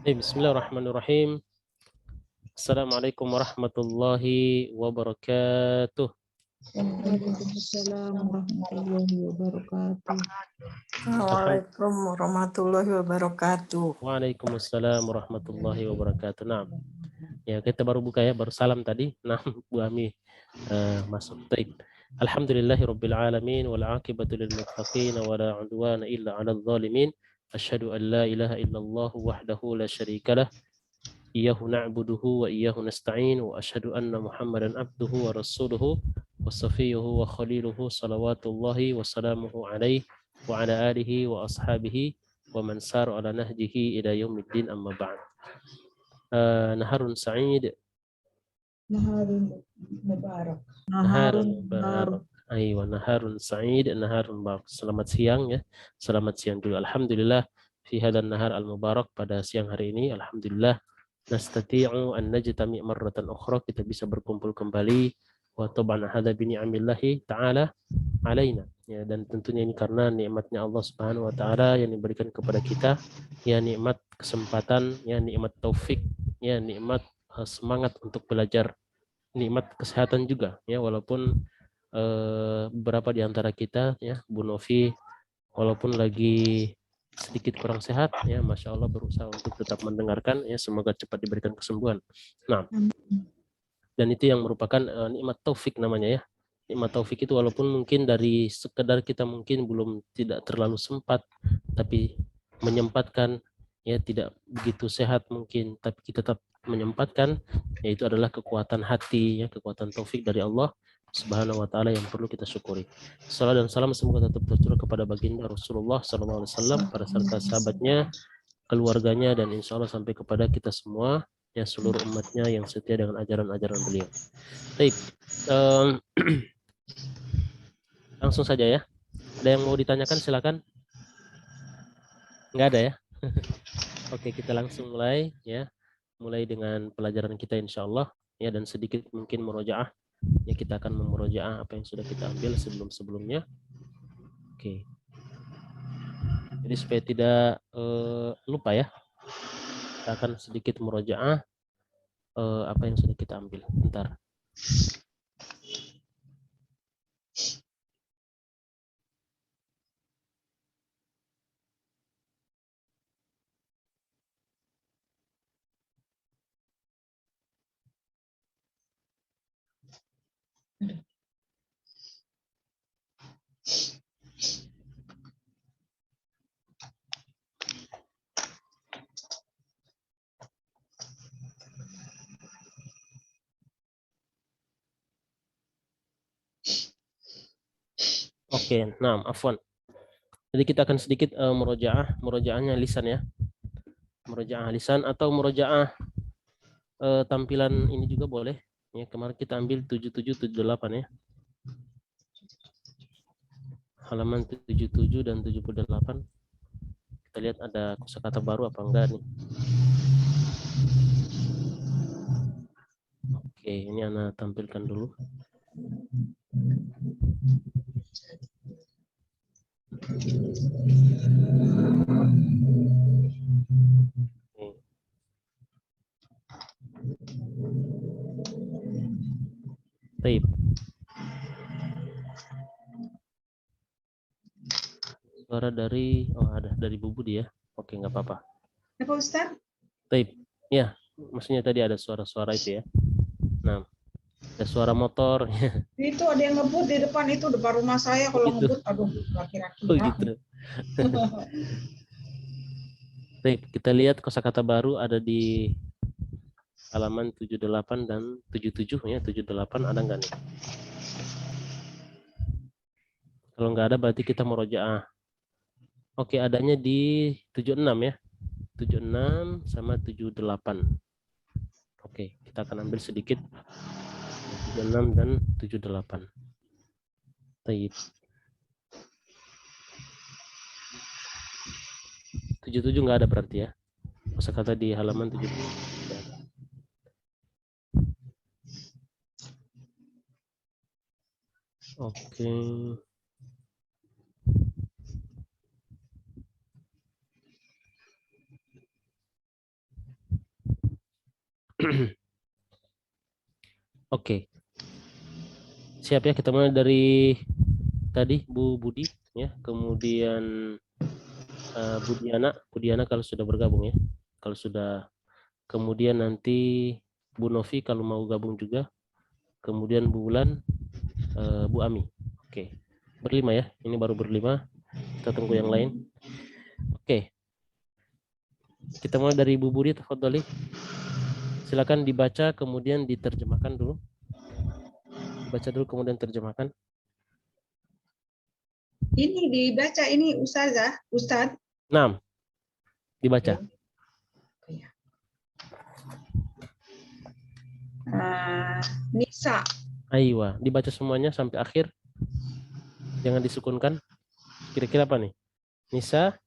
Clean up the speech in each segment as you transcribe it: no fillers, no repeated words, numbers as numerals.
Bismillahirrahmanirrahim. Assalamualaikum warahmatullahi wabarakatuh. Waalaikumsalam warahmatullahi wabarakatuh. Assalamualaikum warahmatullahi wabarakatuh. Waalaikumsalam warahmatullahi wabarakatuh. Nah, ya kita baru buka ya, baru salam tadi. Nah, Bu Ami masuk. Baik. Alhamdulillahirabbil alamin wal aqibatu lil muttaqin wa la 'udwana illa 'alal zalimin. Asyhadu an la ilaha illallah wahdahu la syarikalah. Iyyahu na'buduhu wa iyyahu nasta'in wa asyhadu anna Muhammadan abduhu wa rasuluhu wa safiyyuhu wa khaliluhu salawatullahi wa salamuhu alaihi wa ala alihi wa ashabihi wa man sara ala nahjihi ila yaumiddin amma ba'd. Naharun sa'id. Naharun mubarak. Naharun mubarak. Aywa, naharun sa'id, naharun mubarak. Selamat siang ya. Selamat siang dulu. Alhamdulillah fi hadan nahar al-mubarak, pada siang hari ini alhamdulillah nastati'u an najtami' marratan ukhra, kita bisa berkumpul kembali, wa taban hadza bi ni'amillahi ta'ala alaina, ya, dan tentunya ini karena nikmatnya Allah Subhanahu wa taala yang diberikan kepada kita, ya, nikmat kesempatan, ya, nikmat taufik, ya, nikmat semangat untuk belajar, nikmat kesehatan juga, ya, walaupun beberapa di antara kita, ya, Bu Novi, walaupun lagi sedikit kurang sehat, ya, Masya Allah berusaha untuk tetap mendengarkan, ya, semoga cepat diberikan kesembuhan. Nah, dan itu yang merupakan nikmat taufik namanya, ya. Nikmat taufik itu walaupun mungkin dari sekedar kita mungkin belum tidak terlalu sempat, tapi menyempatkan, ya, tidak begitu sehat mungkin, tapi kita tetap menyempatkan, yaitu adalah kekuatan hati, ya, kekuatan taufik dari Allah Subhanahu wa taala yang perlu kita syukuri. Salam dan salam semoga tetap tercurah kepada baginda Rasulullah SAW, para serta sahabatnya, keluarganya, dan insya Allah sampai kepada kita semua, ya, seluruh umatnya yang setia dengan ajaran-ajaran beliau. Baik, langsung saja ya. Ada yang mau ditanyakan silakan. Nggak ada ya. Oke, kita langsung mulai ya. Mulai dengan pelajaran kita insya Allah, ya, dan sedikit mungkin murojaah. Ya, kita akan memurojaah apa yang sudah kita ambil sebelum-sebelumnya. Oke. Jadi supaya tidak lupa ya, kita akan sedikit murojaah apa yang sudah kita ambil. Bentar. Oke, nah, afwan. Jadi kita akan sedikit murojaahnya lisan ya. Murojaah lisan atau murojaah tampilan ini juga boleh. Ya, kemarin kita ambil 77 78 ya. Halaman 77 dan 78. Kita lihat ada kosakata baru apa enggak nih. Oke, ini Ana tampilkan dulu. Baik. Suara dari, ada dari Bu Budi ya. Oke, nggak apa-apa. Ya Pak Ustaz? Baik. Ya, maksudnya tadi ada suara-suara itu ya. Nah, ada suara motor. Itu ada yang ngebut di depan itu, depan rumah saya. Kalau Begitu. ngebut, aduh, laki-laki. Oh gitu. Baik, kita lihat kosakata baru ada di halaman 78 dan 77 ya. 78 ada nggak nih? Kalau nggak ada berarti kita murojaah. Oke, adanya di 76 ya. 76 sama 78. Oke, kita akan ambil sedikit 76 dan 78. Baik. 77 nggak ada berarti ya. Kosakata di halaman 77. Oke. Oke. Siap ya, kita mulai dari tadi Bu Budi ya, kemudian Budiana kalau sudah bergabung ya. Kalau sudah, kemudian nanti Bu Novi kalau mau gabung juga. Kemudian Bu Bulan, Bu Ami. Oke. Berlima ya. Ini baru berlima. Kita tunggu yang lain. Oke. Kita mulai dari Bu Budi, tafadhali. Silakan dibaca kemudian diterjemahkan dulu. Baca dulu kemudian terjemahkan. Ini dibaca ini Ustazah, Ustadz. 6. Dibaca. Nisa. Aywa, dibaca semuanya sampai akhir. Jangan disukunkan. Kira-kira apa nih? Nisa.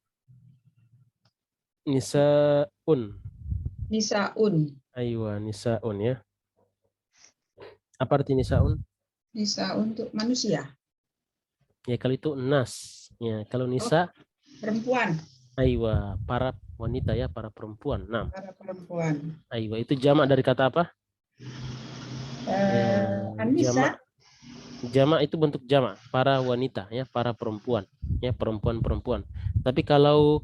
Nisaun. Nisaun. Aywa, nisaun ya. Apa arti nisaun? Nisa untuk manusia. Ya kalau itu nas. Ya kalau nisa Perempuan. aywa, para wanita ya, para perempuan. 6. Para perempuan. Aywa, itu jamak dari kata apa? Anissa. Jamak itu bentuk jamak, para wanita ya, para perempuan ya, perempuan-perempuan. Tapi kalau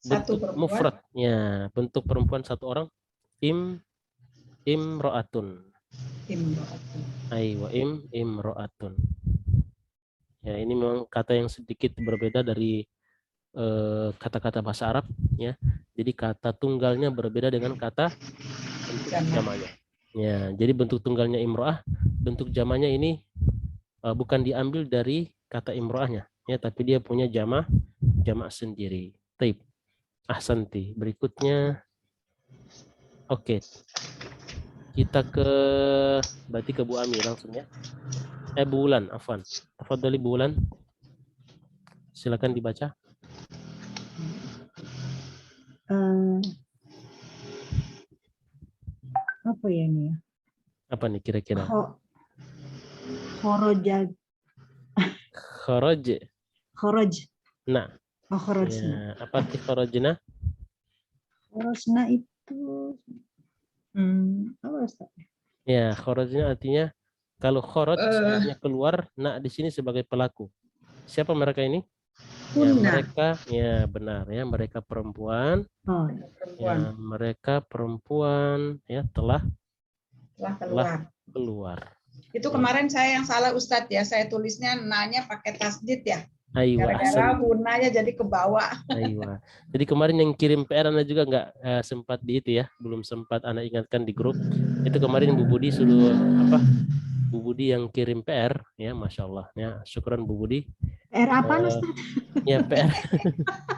Satu bentuk perempuan. mufrad ya, bentuk perempuan satu orang, imro'atun. Imro'atun. Aywa, imro'atun. Ya, ini memang kata yang sedikit berbeda dari kata-kata bahasa Arab ya. Jadi kata tunggalnya berbeda dengan kata bentuk jamaknya. Ya, jadi bentuk tunggalnya imro'ah, bentuk jamaknya ini bukan diambil dari kata imro'ahnya ya, tapi dia punya jamak sendiri. Taib. Ahsanti. Berikutnya oke. Kita berarti ke Bu Ami langsung ya. Bu Bulan, afwan. Tafadhali Bu Bulan. Silakan dibaca. Apa ya ini ya? Apa nih kira-kira? Kharaj. Nah. Kharajna. Ya, apa arti kharajna? Kharajna itu apa Ustaz? Ya, kharajna artinya kalau kharaj artinya keluar, nah di sini sebagai pelaku. Siapa mereka ini? Ya, mereka ya benar ya, mereka perempuan. Ya, mereka perempuan ya telah keluar. Itu kemarin saya yang salah Ustadz ya, saya tulisnya nanya pakai tasdid ya. Aywa, gara-gara hunanya jadi ke bawah. Aywa. Jadi kemarin yang kirim PR Anda juga nggak sempat di itu ya, belum sempat Anda ingatkan di grup. Itu kemarin Bu Budi suruh apa? Bu Budi yang kirim PR ya, Masya Allah ya, syukuran Bu Budi. PR apa Ustaz? Ya PR.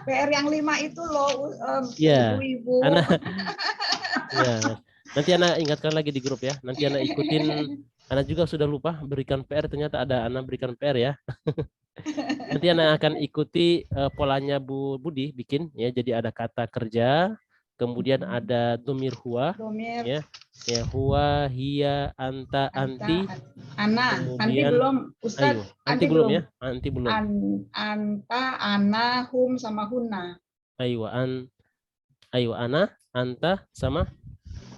PR yang 5 itu loh, ya, ibu-ibu. Ya, nanti Anda ingatkan lagi di grup ya. Nanti Anda ikutin. Anda juga sudah lupa berikan PR, ternyata ada Anda berikan PR ya. Nanti Anda akan ikuti polanya Bu Budi bikin ya. Jadi ada kata kerja, kemudian ada domir huwa, ya, huwa, hiya, anta, anti, ana, kemudian, anti belum Ustaz, anti belum ya, anti belum. Anta, ana, hum sama hunna. Aywa, ana, anta sama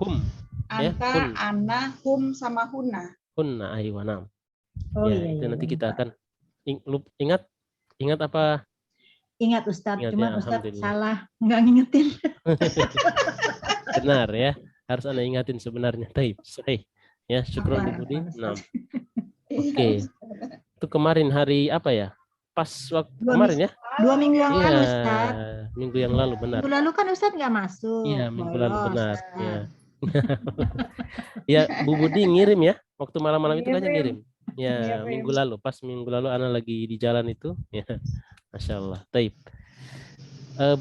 hum. Anta, ya, ana, hum sama hunna. Hunna, aywa, nam. Oh, ya, iya, itu iya, nanti iya, kita Pak. akan ingat apa? Ingat Ustadz, Ingat, cuma ya, Ustadz salah nggak ngingetin. Benar ya, harus Anda ingatin sebenarnya. Taib, sahih. Ya, syukran Bu Budi. Nah. Oke. Itu kemarin hari apa ya? Pas waktu kemarin ya? 2 minggu yang Iya, lalu Ustadz. minggu yang lalu benar. Minggu lalu kan Ustadz nggak masuk. Iya, minggu lalu benar. Nah. Ya. Ya, Bu Budi ngirim ya. Waktu malam-malam itu kayaknya ngirim. Ya, minggu lalu. Pas minggu lalu Ana lagi di jalan itu. Ya, Masya Allah. Taib.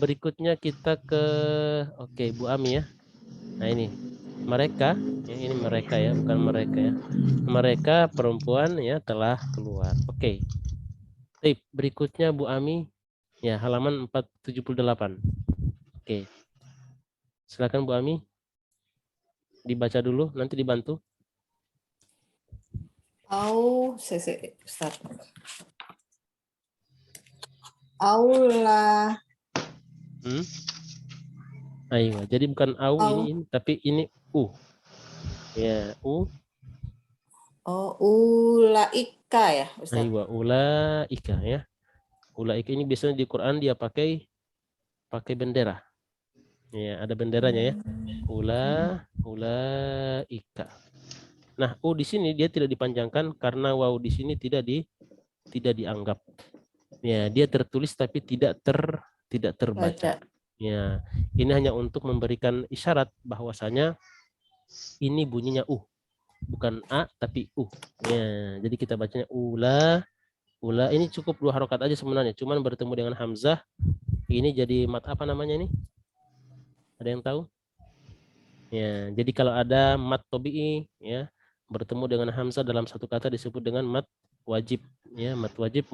Berikutnya kita ke Bu Ami ya. Nah ini mereka, ya, ini mereka ya, bukan mereka ya. Mereka perempuan ya telah keluar. Oke. Taib. Berikutnya Bu Ami ya, halaman 478. Oke. Silakan Bu Ami. Dibaca dulu, nanti dibantu. Ustaz. Aula Aywa. Jadi bukan au Au. ini, tapi ini u. Ya, u. Oh, ulaika ya, Ustaz. Aywa, ulaika ya. Ulaika ini biasanya di Quran dia pakai bendera. Ya, ada benderanya ya. Ulaika. Nah, u di sini dia tidak dipanjangkan karena waw di sini tidak dianggap. Ya, dia tertulis tapi tidak terbaca. Baca. Ya, ini hanya untuk memberikan isyarat bahwasanya ini bunyinya bukan a tapi u. Ya, jadi kita bacanya ula. Ini cukup 2 harokat aja sebenarnya, cuman bertemu dengan hamzah ini jadi mat apa namanya ini? Ada yang tahu? Ya, jadi kalau ada mat tobi'i ya bertemu dengan hamzah dalam satu kata disebut dengan mat wajib ya, mat wajib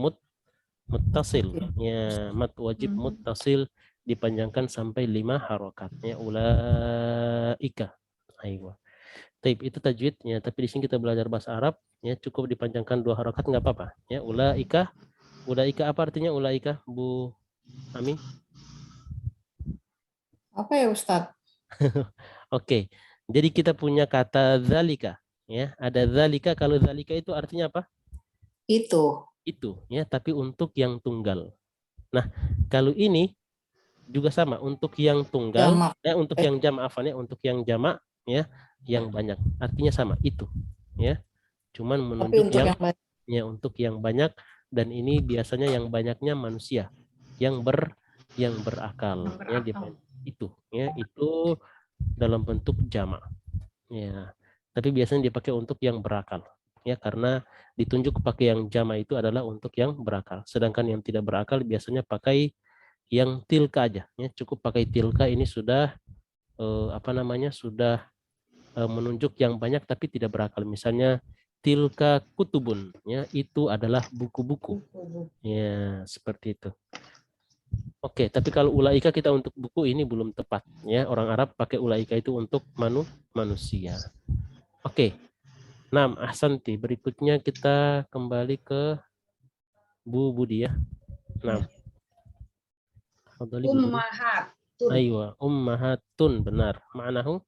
muttasil ya, mat wajib muttasil dipanjangkan sampai 5 harokat ya, ulaika. Aywa. Taib itu tajwidnya, tapi di sini kita belajar bahasa Arab ya, cukup dipanjangkan 2 harokat nggak apa-apa ya. Ulaika apa artinya ulaika, Bu Ami? Apa ya, Ustaz? Oke. Jadi kita punya kata zalika ya, ada zalika. Kalau zalika itu artinya apa? Itu. Itu ya, tapi untuk yang tunggal. Nah, kalau ini juga sama untuk yang tunggal Jamak. ya, untuk yang jamak ya, untuk yang jamak ya, yang banyak. Artinya sama itu ya. Cuman Tapi menunjuk untuk yang banyak. ya, untuk yang banyak, dan ini biasanya yang banyaknya manusia yang berakal ya, itu ya, itu dalam bentuk jamak ya, tapi biasanya dipakai untuk yang berakal ya, karena ditunjuk pakai yang jamak itu adalah untuk yang berakal, sedangkan yang tidak berakal biasanya pakai yang tilka aja ya, cukup pakai tilka. Ini sudah sudah menunjuk yang banyak tapi tidak berakal. Misalnya tilka kutubun ya, itu adalah buku-buku ya, seperti itu. Oke, tapi kalau ulaika kita untuk buku ini belum tepat ya, orang Arab pakai ulaika itu untuk manusia. Oke. Nah, ahsanti, berikutnya kita kembali ke Bu Budi ya. Nah, Ummahatun. Aywa, ummahatun, benar. Ma'nahu?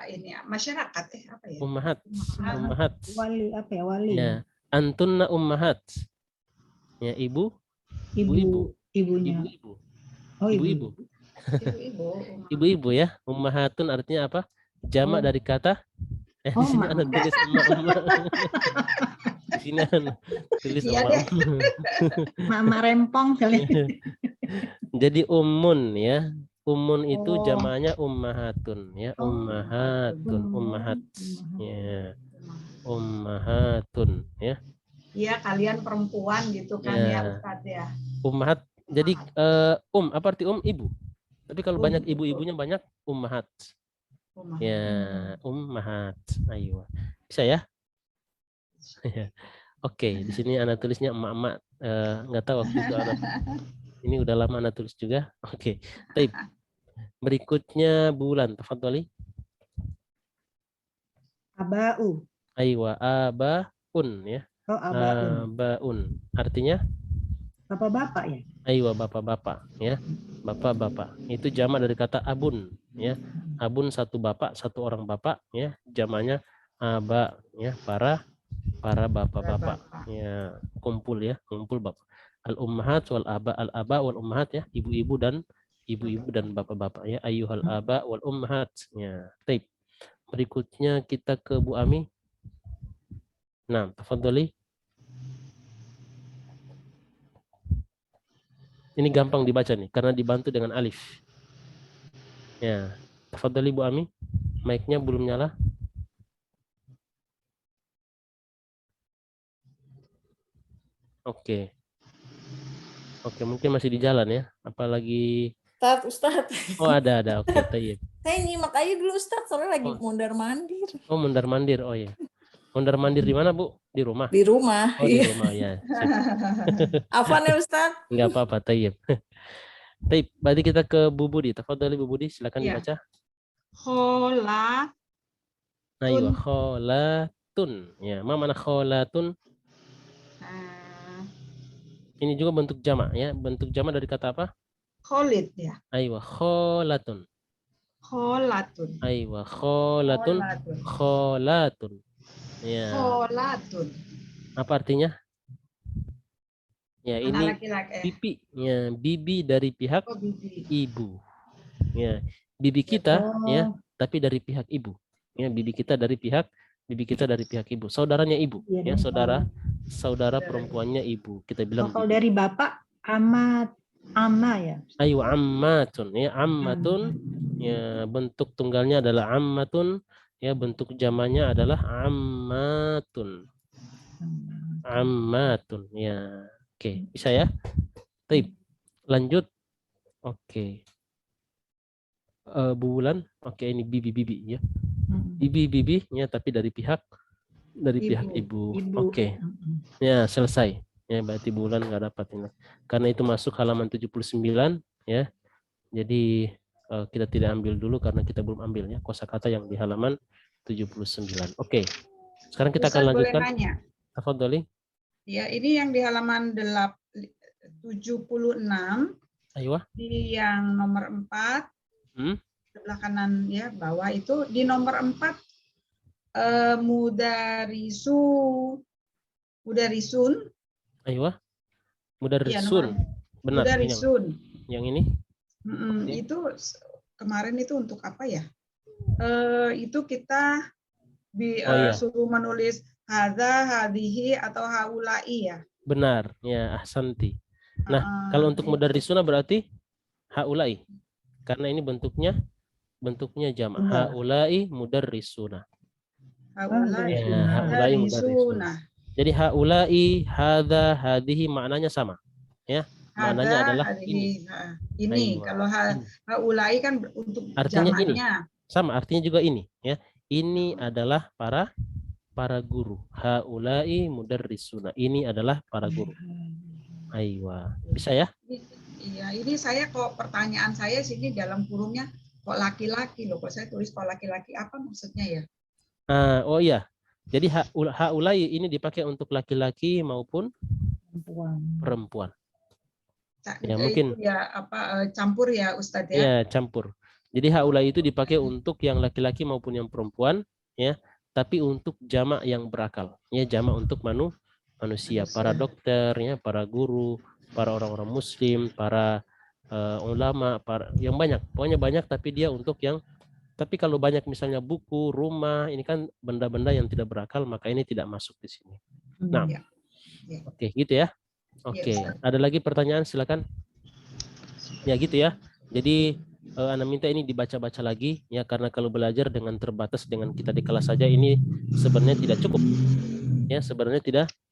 Ini masyarakat apa ya? Ummahat. Wali apa ya? Wali. Ya, antunna ummahat. Ya, ibu. Ibunya. Ibu-ibu. Oh, Ibu-ibu. Ibu-ibu ya. Ummahatun artinya apa? Jamak dari kata di sini ada tulis emak-emak. Di sini ada tulis emak. Mama rempong kali. Jadi ummun ya. Ummun itu jamaknya ummahatun ya, ummahat ya, ummahatun ya. Iya, kalian perempuan gitu kan ya, Ustadz ya. Ummahat. Jadi apa arti ibu? Tapi kalau banyak ibu-ibunya banyak ummahat. Ya, ummahat. Ayo. Bisa ya? Oke, di sini Ana tulisnya emak-emak. Nggak tahu waktu itu Ana. Ini udah lama Ana tulis juga. Oke. Baik. Berikutnya Bulan, tafadhali. Abau. Aywa, abaun ya. Oh, abaun. Abaun. Artinya? Bapak-bapak ya? Aywa, bapak-bapak ya. Bapak-bapak. Itu jamak dari kata abun ya. Abun satu bapak, satu orang bapak ya. Jamaknya aba ya, para bapak-bapak ya, kumpul ya, kumpul bapak. Al-ummahat wal aba wal ummahat ya, ibu-ibu dan bapak-bapak ya, ayyuhal aba wal ummahat ya. Baik. Berikutnya kita ke Bu Ami. Nah, tafadhali. Ini gampang dibaca nih karena dibantu dengan alif. Ya, tafadhali Bu Ami. Mic-nya belum nyala. Oke. Oke, mungkin masih di jalan ya. Apalagi Ustaz. Oh, ada. Oke, tayyib. Saya nyimak aja dulu, Ustaz, soalnya lagi mondar-mandir. Oh, mondar-mandir. Oh ya. Mondar-mandir di mana, Bu? Di rumah? Di rumah. Oh, di rumah ya. Afwan ya, Ustaz. Enggak apa-apa, tayyib. Tayyib, berarti kita ke Bu Budi. Tafadhali Bu Budi, silakan dibaca. Khola. Aywa, kholatun. Ya, ma mana kholatun? Ini juga bentuk jamak ya. Bentuk jamak dari kata apa? Khalid ya. Aywa, kholatun. Kholatun. Aywa, kholatun. Kholatun. Kholatun. Ya. Kholatun. Apa artinya? Ya, Anak ini laki-laki. bibi. Ya, bibi dari pihak Oh, bibi. ibu. Ya, bibi kita ya, tapi dari pihak ibu. Ya, bibi kita dari pihak ibu. Saudaranya ibu, Iya ya, dong. saudara perempuannya ibu. Kita bilang Kalau bibi. dari bapak ama ya. Ayu ammatun, ya, ammatun. Ya, bentuk tunggalnya adalah ammatun, ya, bentuk jamannya adalah ammatun. Ammatun, ya. Oke, bisa ya? Baik. Lanjut. Oke. Bulan, oke, ini bibi ya. Bibi ya, tapi dari pihak ibu. Oke. Ya, selesai. Ya, berarti bulan nggak dapat ini. Karena itu masuk halaman 79 ya. Jadi kita tidak ambil dulu karena kita belum ambil ya kosakata yang di halaman 79. Oke. Sekarang kita akan Ustaz, boleh lanjutkan. nanya? Tafadhali. Ya, ini yang di halaman 76 Ayo. di yang nomor 4 sebelah kanan ya bawah itu di nomor 4 mudarisun. Ayo. Mudarrisun. Ya, Benar. mudarisun. Yang ini? Itu kemarin itu untuk apa ya? Itu kita suruh menulis hadza, hadihi atau haulai ya. Benar, ya, ahsanti. Nah, kalau untuk mudarrisuna berarti haulai. Karena ini bentuknya jamak. Haulai mudarrisuna. Haulai mudarrisuna. Jadi haulai, hadza, hadihi maknanya sama. Ya. Maknanya adalah ini. Ini kalau haulai kan untuk artinya jamaknya. Ini. Sama, artinya juga ini, ya. Ini adalah para guru. Haulai mudarrisuna. Ini adalah para guru. Aywa. Bisa ya? Iya, ini saya kok pertanyaan saya sini dalam kurungnya kok laki-laki loh. Kok saya tulis kok laki-laki, apa maksudnya ya? Oh iya. Jadi haulai ini dipakai untuk laki-laki maupun perempuan. Ya, mungkin ya apa campur ya Ustadz ya? Ya, campur. Jadi haulai itu dipakai untuk yang laki-laki maupun yang perempuan, ya. Tapi untuk jamak yang berakal, ya, jamak untuk manusia, para dokter, ya, para guru, para orang-orang muslim, para ulama, para yang banyak, pokoknya banyak. Tapi dia untuk yang, tapi kalau banyak misalnya buku, rumah, ini kan benda-benda yang tidak berakal, maka ini tidak masuk di sini. Nah, oke, gitu ya. Oke, ada lagi pertanyaan, silakan. Ya gitu ya. Jadi Ana minta ini dibaca-baca lagi ya, karena kalau belajar dengan terbatas dengan kita di kelas saja ini sebenarnya tidak cukup. Ya, sebenarnya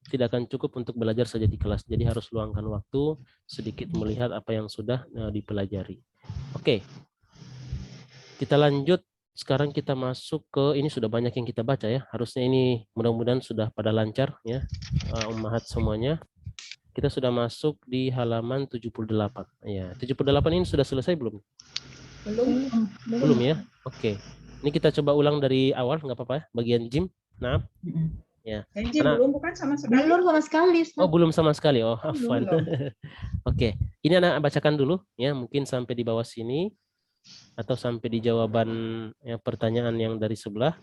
tidak akan cukup untuk belajar saja di kelas. Jadi harus luangkan waktu sedikit melihat apa yang sudah dipelajari. Oke. Kita lanjut. Sekarang kita masuk ke ini, sudah banyak yang kita baca ya. Harusnya ini mudah-mudahan sudah pada lancar ya. Ummahat semuanya. Kita sudah masuk di halaman 78. Ya, 78 ini sudah selesai belum? Belum ya. Oke. Ini kita coba ulang dari awal, nggak apa-apa ya, bagian Jim. Nah. Ya. Belum bukan sama sekali. Belum sama sekali. Oh, belum sama sekali. Oh, afwan. Oke. Ini Ana bacakan dulu ya, mungkin sampai di bawah sini atau sampai di jawaban ya, pertanyaan yang dari sebelah.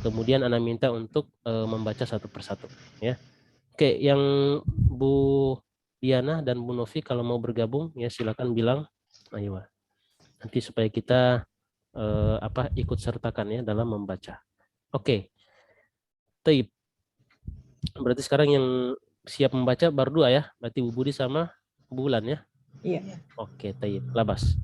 Kemudian Ana minta untuk membaca satu persatu ya. Oke, yang Bu Diana dan Bu Novi kalau mau bergabung ya silakan bilang. Ayo. Nanti supaya kita ikut sertakan ya dalam membaca. Oke. Taib. Berarti sekarang yang siap membaca baru dua ya. Berarti Bu Budi sama Bu Bulan ya. Iya. Oke, taib. Labas.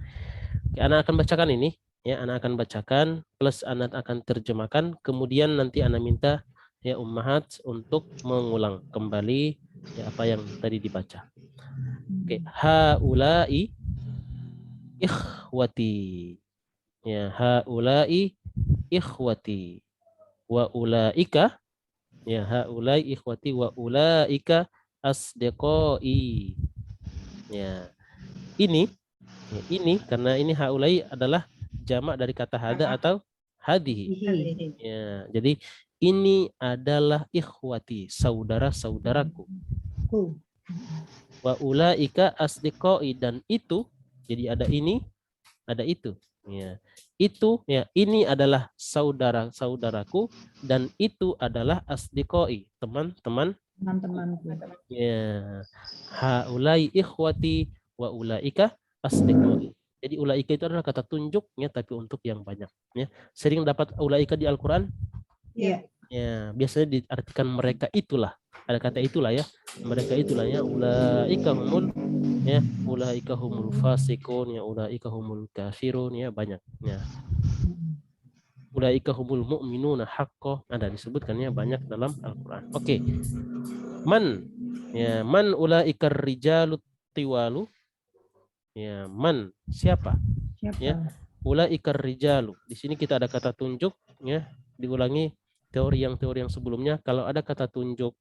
Oke, Ana akan bacakan ini ya, Ana akan bacakan plus Ana akan terjemahkan, kemudian nanti Ana minta ya ummahat untuk mengulang kembali ya apa yang tadi dibaca. Oke, haulai ikhwati. Ya, haulai ikhwati wa ulaika, ya, haulai ikhwati wa ulaika asdiqai. Ya. Ini karena ini haulai adalah jamak dari kata hada atau hadihi. Ya, jadi ini adalah ikhwati, saudara-saudaraku. Wa ulaika asdiqai, dan itu Jadi ada ini, ada itu. Ya. Itu ya, ini adalah saudara-saudaraku dan itu adalah asdiqoi, teman-teman. Teman-temanku. Ya. Haulai ikhwati wa ulaika asdiqoi. Jadi ulaika itu adalah kata tunjuknya tapi untuk yang banyak. Ya. Sering dapat ulaika di Al-Quran. Iya. Ya, biasanya diartikan mereka itulah. Ada kata itulah ya. Mereka itulah ya. Ulaika humul ya, ulaika humul fasikun ya, ulaika humul kafirun ya, banyak ya. Ulaika humul mu'minuna haqqo, ada disebutkannya banyak dalam Al-Qur'an. Oke. Man ya, man ulaika rijalut tiwalu. Ya, man siapa? Siapa? Ya. Ulaika rijalu. Di sini kita ada kata tunjuk ya, diulangi teori yang sebelumnya. Kalau ada kata tunjuk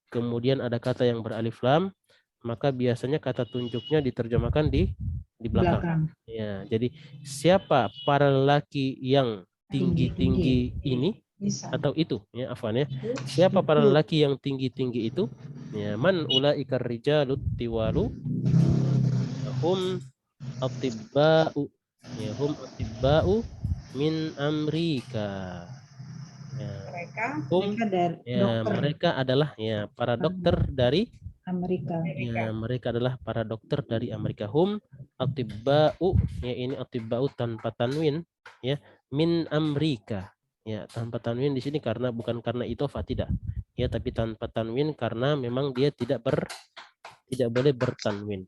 kemudian ada kata yang beralif lam, maka biasanya kata tunjuknya diterjemahkan di belakang. Ya, jadi siapa para lelaki yang tinggi-tinggi ini atau itu ya, afwan ya. Siapa para lelaki yang tinggi-tinggi itu? Ya, man ulaika rijalut tiwalu hum atibba'u ya, hum atibba'u min Amrika. Ya, mereka adalah ya para dokter dari Amerika. Ya, mereka adalah para dokter dari Amerika. Hum atibba'u ya, ini atibba'u tanpa tanwin ya, min Amrika. Ya, tanpa tanwin di sini karena bukan karena idhofah, tidak. Ya, tapi tanpa tanwin karena memang dia tidak boleh bertanwin.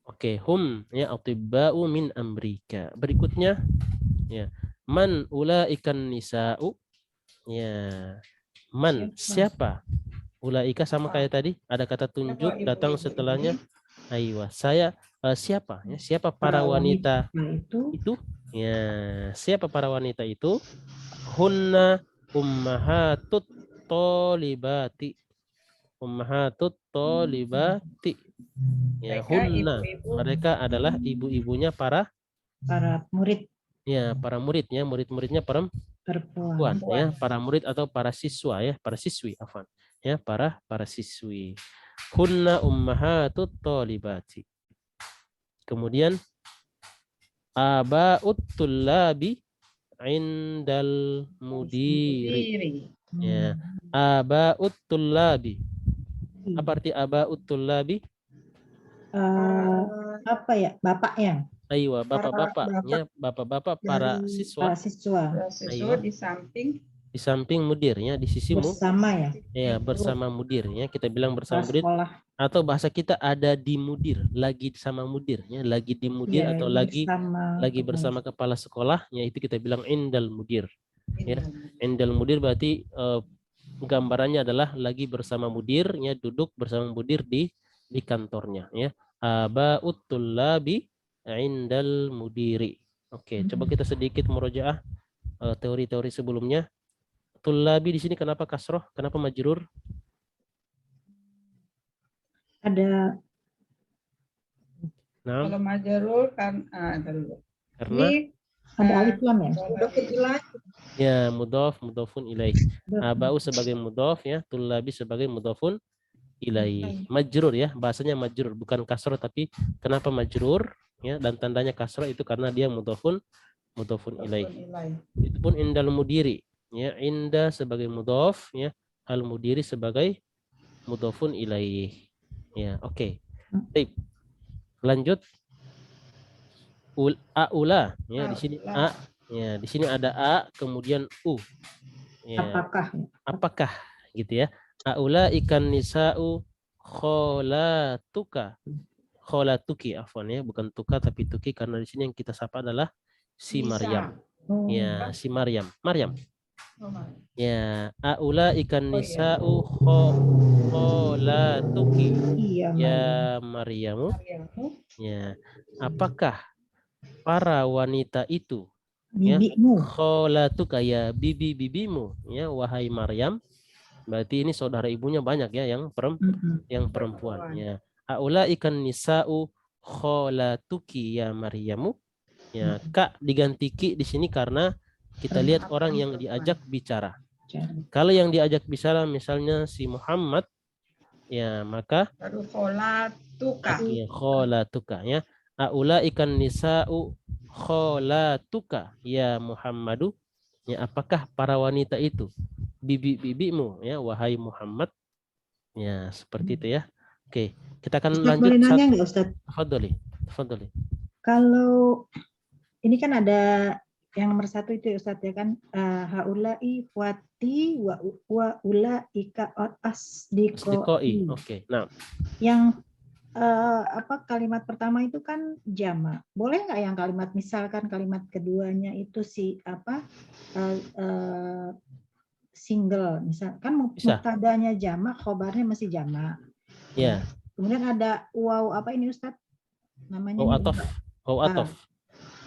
Oke, hum ya atibba'u min Amrika. Berikutnya ya, man ulaikan nisa'u. Ya, man siapa? Ulaika sama kayak tadi, ada kata tunjuk datang setelahnya. Aywa, saya siapa ya? Siapa para wanita itu? Ya, siapa para wanita itu? Hunna ummahatut tolibati. Ummahatut tolibati. Ya, hunna mereka adalah ibu-ibunya para murid. Ya, para muridnya, murid-muridnya perempuan ya, para murid atau para siswa ya, para siswi afwan. Ya, para siswi. Hunna ummahatut thalibati. Kemudian aba'ut tullabi indal mudiri. Ya, aba'ut tullabi. Apa arti aba'ut tullabi? Apa ya? Bapaknya. Aywa, bapak-bapaknya, bapak-bapak para siswa. Siswa di samping mudirnya, di sisi bersama ya. Ya, bersama mudirnya, kita bilang bersama mudir. Atau bahasa kita ada di mudir, lagi sama mudirnya, lagi di mudir atau lagi bersama kepala sekolahnya, itu kita bilang indal mudir. Ya, indal mudir berarti gambarannya adalah lagi bersama mudirnya, duduk bersama mudir di kantornya ya. Aba'ut tullabi indal mudiri. Oke, coba kita sedikit murojaah teori-teori sebelumnya. Tullabi di sini kenapa kasroh? Kenapa majrur? Ada. Nah. Kalau majrur kan karena ada alif lam ya. Ya, mudhafun ilaih. Aba'u sebagai mudhaf ya, tullabi sebagai mudhafun ilaih. Majrur ya, bahasanya majrur, bukan kasroh, tapi kenapa majrur? Ya, dan tandanya kasrah itu karena dia mudhafun ilaih. Itu pun indal mudiri ya, inda sebagai mudhaf ya, al mudiri sebagai mudhafun ilaih ya. Oke. Baik. Lanjut. Aula ya, di sini a ya, di sini ada a kemudian u ya. Apakah gitu ya. Aula ikan nisa'u kholatuki afwan ya, bukan tuka tapi tuki karena di sini yang kita sapa adalah si Maryam. Ya, si Maryam. Ya, aula ikan nisa'u kholatuki. Ya Maryamu. Ya, apakah para wanita itu ya, kholatuka ya bibi-bibimu ya wahai Maryam. Berarti ini saudara ibunya banyak ya yang perempuan ya. Aula ikan nisa'u kholatuki ya Maryamu. Ya, kak diganti ki di sini karena kita lihat orang yang diajak bicara. Kalau yang diajak bicara misalnya si Muhammad Ya, maka baru kholatuka. kholatuka ya. Aulaikan nisa'u kholatuka ya Muhammadu. Ya, apakah para wanita itu bibi-bibimu ya wahai Muhammad? Ya, seperti itu ya. Oke, kita akan Ustadz lanjut boleh nanya nggak Ustadz? Tafadholi. Tafadholi. Kalau ini kan ada yang nomor 1 itu ya Ustadz ya kan, haulai wati wa ulaika Asdiqai. asdiqoi. Oke. Nah, Yang kalimat pertama itu kan jama. Boleh nggak yang kalimat misalkan kalimat keduanya itu single, misalkan Bisa. mubtadanya jama, khobarnya masih jama. ya. Kemudian ada waw apa ini Ustadz? Namanya Waw nih, atof. Waw atof.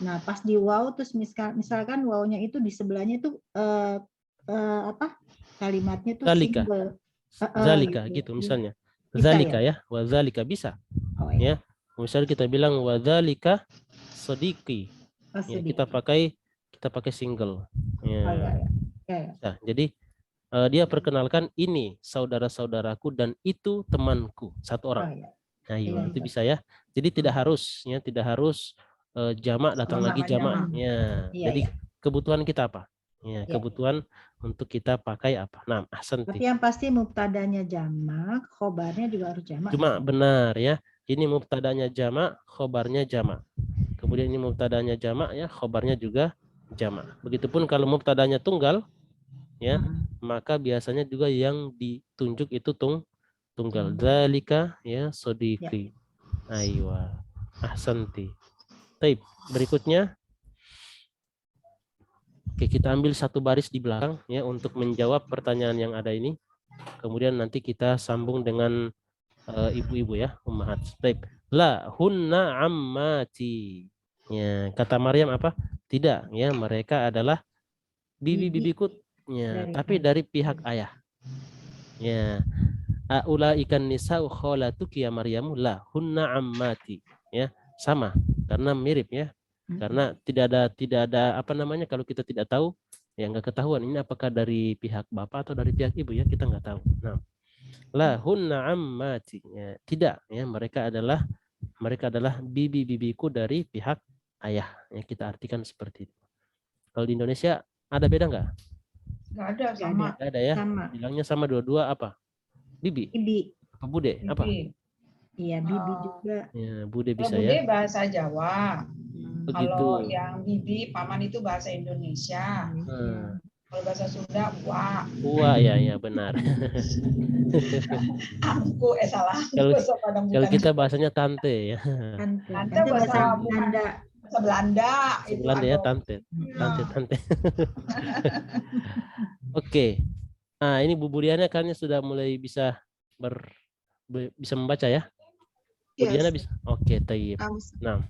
Nah, pas di waw terus misalkan wawnya itu di sebelahnya itu kalimatnya tuh Zalika. single. Zalika gitu misalnya. Bisa Zalika ya? ya, wa zalika bisa. Oh, ya. Ya. Misalnya kita bilang wa zalika sadiqi. Oh, Ya, sedikit. kita pakai single. Ya. Oh, ya. Nah, jadi dia perkenalkan ini saudara-saudaraku dan itu temanku, satu orang. Oh, ya. Nah, iya, Iya, itu Ustaz. bisa ya. Jadi tidak harus jamak datang Sama lagi jamak. jamak. Ya. Iya, Jadi iya. kebutuhan kita apa? Ya, Iya. kebutuhan untuk kita pakai apa? Nah, ahsanti. Tapi yang pasti mubtadanya jamak, khobarnya juga harus jamak. Cuma benar ya. Ini mubtadanya jamak, khobarnya jamak. Kemudian ini mubtadanya jamak ya, khobarnya juga jamak. Begitupun kalau mubtadanya tunggal ya, maka biasanya juga yang ditunjuk itu tunggal. Dzalika ya sodiqi. Aywa. Ahsanti. Baik, berikutnya. Oke, kita ambil satu baris di belakang ya untuk menjawab pertanyaan yang ada ini. Kemudian nanti kita sambung dengan ibu-ibu ya, ummahat. Baik. La hunna ammati. Ya, kata Maryam apa? Tidak, ya, mereka adalah bibi-bibiku ya, tapi dari pihak ayah. Ya. Aula ikan nisa'u kholatuki ya Maryamu la hunna ammati. Ya, sama karena mirip ya. Karena tidak ada apa namanya kalau kita tidak tahu ya nggak ketahuan ini apakah dari pihak bapak atau dari pihak ibu ya kita nggak tahu. Nah, la hunna ammati ya, tidak ya mereka adalah bibi-bibiku dari pihak ayah ya kita artikan seperti itu. Kalau di Indonesia ada beda nggak? Nggak ada, sama. Nggak ada ya. Sama. Bilangnya sama dua-dua apa? Bibi. Bibi. Apa bude? Apa? Bibi. Iya, bibi juga. Ya, bude Kalau bisa bude ya. bahasa Jawa. Begitu. Kalau yang bibi, paman itu bahasa Indonesia. Kalau bahasa Sunda, wa. Wa ya benar. Aku salah. Kalau kita bahasanya tante ya. Tante bahasa Belanda. Bahasa Belanda. Belanda ya tante. Tante. Oke. Nah, ini Bu Budiana kan sudah mulai bisa bisa membaca ya. Budiana bisa. Oke, tayyib. Nah.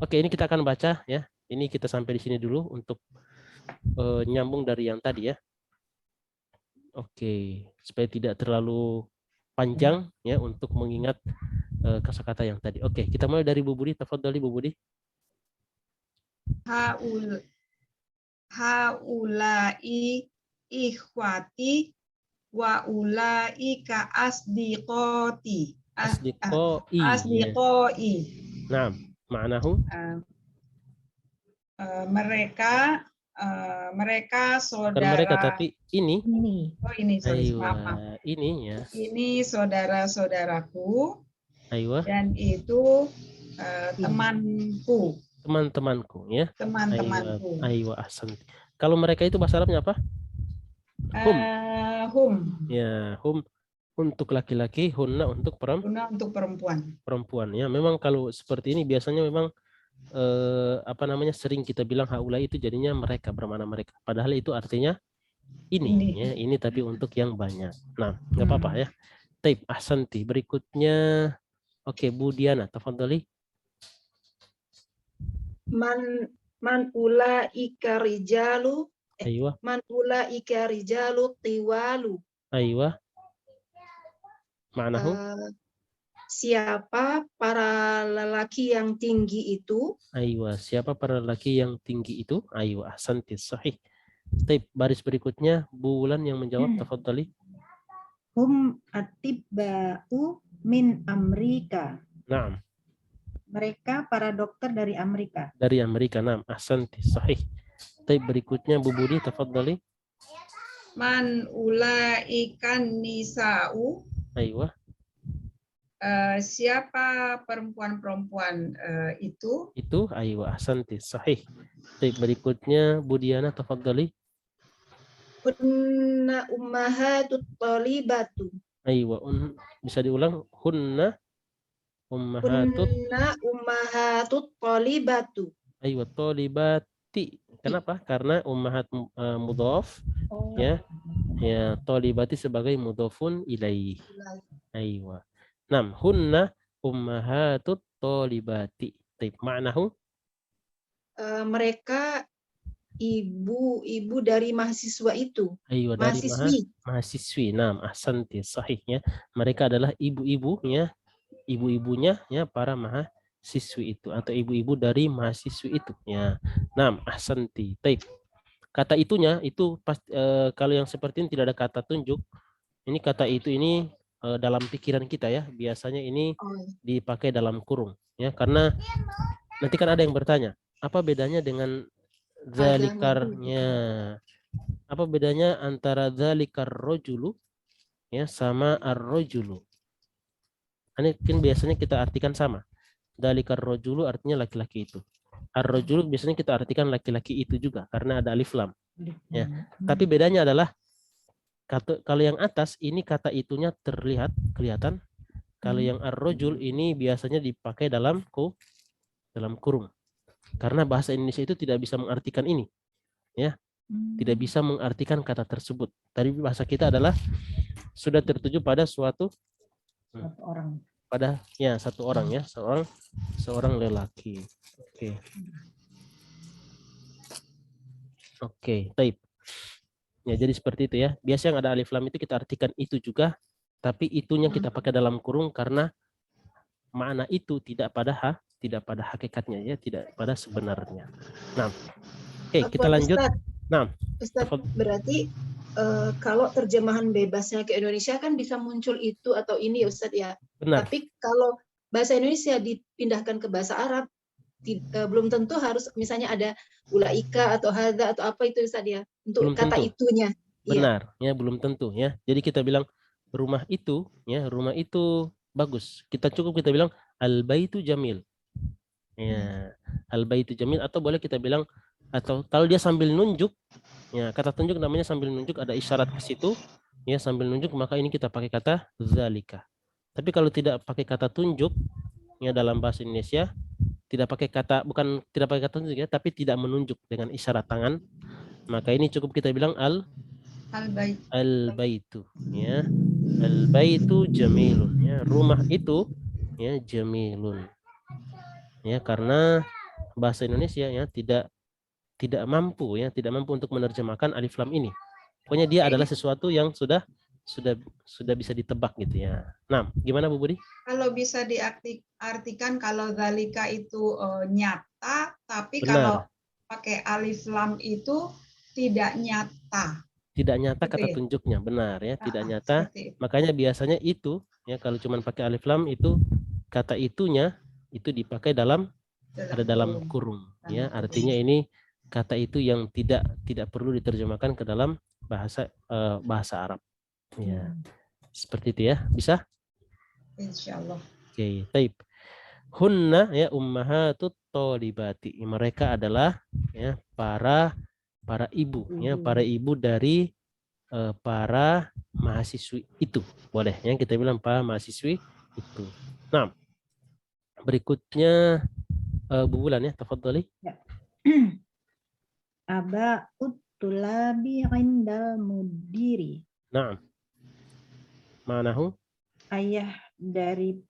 Oke, ini kita akan baca ya. Ini kita sampai di sini dulu untuk nyambung dari yang tadi ya. Oke, supaya tidak terlalu panjang ya untuk mengingat kosakata yang tadi. Oke, kita mulai dari Bu Budi. Tafadhali Bu Budi. Haulai ikhwati wa ulaika asdiqoti. Asdiqoi. Nah, ma'nahu mereka saudara. Bukan mereka tapi ini. Oh ini, sorry, maaf. Ini ya. Ini saudara-saudaraku. Aywa. Dan itu temanku. Teman-temanku ya. Teman-temanku. Aywa ahsan. Kalau mereka itu bahasa Arabnya apa? Hum. Ya, hum untuk laki-laki, hunna untuk perempuan. Perempuan ya. Memang kalau seperti ini biasanya memang sering kita bilang haula itu jadinya mereka, bermana mereka. Padahal itu artinya ini ya, ini tapi untuk yang banyak. Nah, nggak apa-apa ya. Taib ahsanti. Berikutnya oke, Bu Diana, tafadhali. Man ulaika rijalu Aywa. Man ulaika rijalu tiwalu. Aywa. Ma'nahu? Siapa para lelaki yang tinggi itu? Aywa, siapa para lelaki yang tinggi itu? Aywa, ahsanti, sahih. Taib, baris berikutnya Bu Wulan yang menjawab, tafadhali. hum atibba'u min Amerika. Naam. Mereka para dokter dari Amerika. Dari Amerika. Naam. Ahsanti. Sahih. Taib berikutnya Bu Budi, tafadhali. Man ulaikan nisa'u. Aywa. Siapa perempuan-perempuan itu? Itu aywa, ahsanti. Sahih. Taib berikutnya Bu Diana, tafadhali. Hunna ummahatut talibatu. Aywa. Bisa diulang. Hunna ummahatut. Hunna ummahatut talibatu. Aywa, tolibati. Kenapa? Karena ummahat mudhaf, ya. Ya, tolibati sebagai mudhafun ilaih. Aywa. Nam, hunna ummahatut tolibati. Taib, ma'nahu? Mereka ibu-ibu dari mahasiswa itu. Aywa, dari Mahasiswi. mahasiswi. Nam, ahsanti, sahihnya. Mereka adalah ibu-ibunya, ibu-ibunya ya para mahasiswi itu atau ibu-ibu dari mahasiswi itu. Ya. Nam, ahsanti. Taib. Kata itunya itu kalau yang seperti ini tidak ada kata tunjuk. Ini kata itu ini dalam pikiran kita ya, biasanya ini dipakai dalam kurung ya, karena nanti kan ada yang bertanya apa bedanya dengan zalikarnya, apa bedanya antara zalikar rojulu ya sama ar-rojulu. Ini kan biasanya kita artikan sama, zalikar rojulu artinya laki-laki itu, ar-rojulu biasanya kita artikan laki-laki itu juga karena ada alif lam ya, tapi bedanya adalah kalau yang atas ini kata itunya kelihatan. Kalau yang ar-rajul ini biasanya dipakai dalam kurung. Karena bahasa Indonesia itu tidak bisa mengartikan ini. Ya. Tidak bisa mengartikan kata tersebut. Tadi bahasa kita adalah sudah tertuju pada suatu orang. Pada ya satu orang ya, seorang lelaki. Oke. Oke, baik. Ya, jadi seperti itu ya. Biasa yang ada alif lam itu kita artikan itu juga, tapi itunya kita pakai dalam kurung karena makna itu tidak pada hakikatnya ya, tidak pada sebenarnya. Nah, oke, kita lanjut. Nah, Ustaz, berarti kalau terjemahan bebasnya ke Indonesia kan bisa muncul itu atau ini ya Ustaz ya. Benar. Tapi kalau bahasa Indonesia dipindahkan ke bahasa Arab, belum tentu harus misalnya ada ulaika atau hadza atau apa itu Ustaz ya untuk belum kata tentu. itunya. Benar, ya belum tentu ya. Jadi kita bilang rumah itu ya, rumah itu bagus. Kita bilang al-baitu jamil. Ya, al-baitu jamil atau boleh kita bilang atau kalau dia sambil nunjuk ya, kata tunjuk namanya sambil nunjuk ada isyarat ke situ ya, sambil nunjuk maka ini kita pakai kata zalika. Tapi kalau tidak pakai kata tunjuk ya dalam bahasa Indonesia tidak pakai kata tunjuk ya, tapi tidak menunjuk dengan isyarat tangan, maka ini cukup kita bilang al-baitu ya, al-baitu jamilun ya, rumah itu ya jamilun ya, karena bahasa Indonesia ya tidak mampu untuk menerjemahkan alif lam ini. Pokoknya dia adalah sesuatu yang sudah bisa ditebak gitu ya. Nah, gimana Bu Budi? Kalau bisa diartikan kalau zalika itu nyata, tapi Benar. kalau pakai alif lam itu tidak nyata. Tidak nyata Betul kata ya? tunjuknya, benar ya, tidak nyata. Itu. Makanya biasanya itu ya kalau cuma pakai alif lam itu kata itunya itu dipakai dalam kurung ya. Artinya ini kata itu yang tidak perlu diterjemahkan ke dalam bahasa Arab. Ya. Seperti itu ya. Bisa? Insyaallah. Oke, taib. Hunna ya ummahatut thalibati. Mereka adalah ya para ibu ya, para ibu dari para mahasiswi itu. Boleh ya kita bilang para mahasiswi itu. Nah, berikutnya Bu Bulan ya, tafadhali. Ya. Aba'ut tulabi indal mudiri. Nah. Manahu? Ayah dari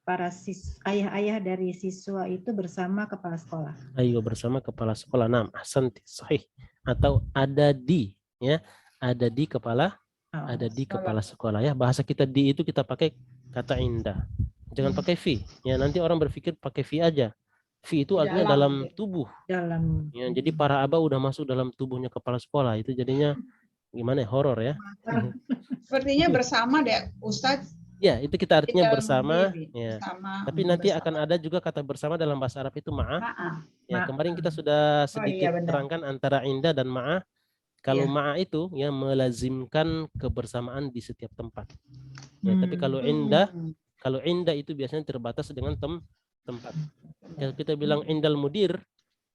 ayah dari siswa itu bersama kepala sekolah. Ayo bersama kepala sekolah. Nah, ahsanti, sahih. Atau ada di ya, ada di kepala kepala sekolah ya. Bahasa kita di itu kita pakai kata indah. Jangan pakai fi. Ya, nanti orang berpikir pakai fi aja. Fi itu artinya dalam tubuh. Dalam. Ya, jadi para aba udah masuk dalam tubuhnya kepala sekolah itu jadinya gimana ya, horor ya. Sepertinya bersama deh Ustadz. Ya, itu kita artinya Idal bersama. mudir, Ya. bersama, Tapi nanti bersama. akan ada juga kata bersama dalam bahasa Arab itu ma'ah. Maaf. Ya, kemarin kita sudah Oh, sedikit iya, benar. terangkan antara inda dan ma'ah. Kalau Iya. ma'ah itu ya melazimkan kebersamaan di setiap tempat. Ya, tapi kalau inda, itu biasanya terbatas dengan tempat. Kalau kita bilang indal mudir,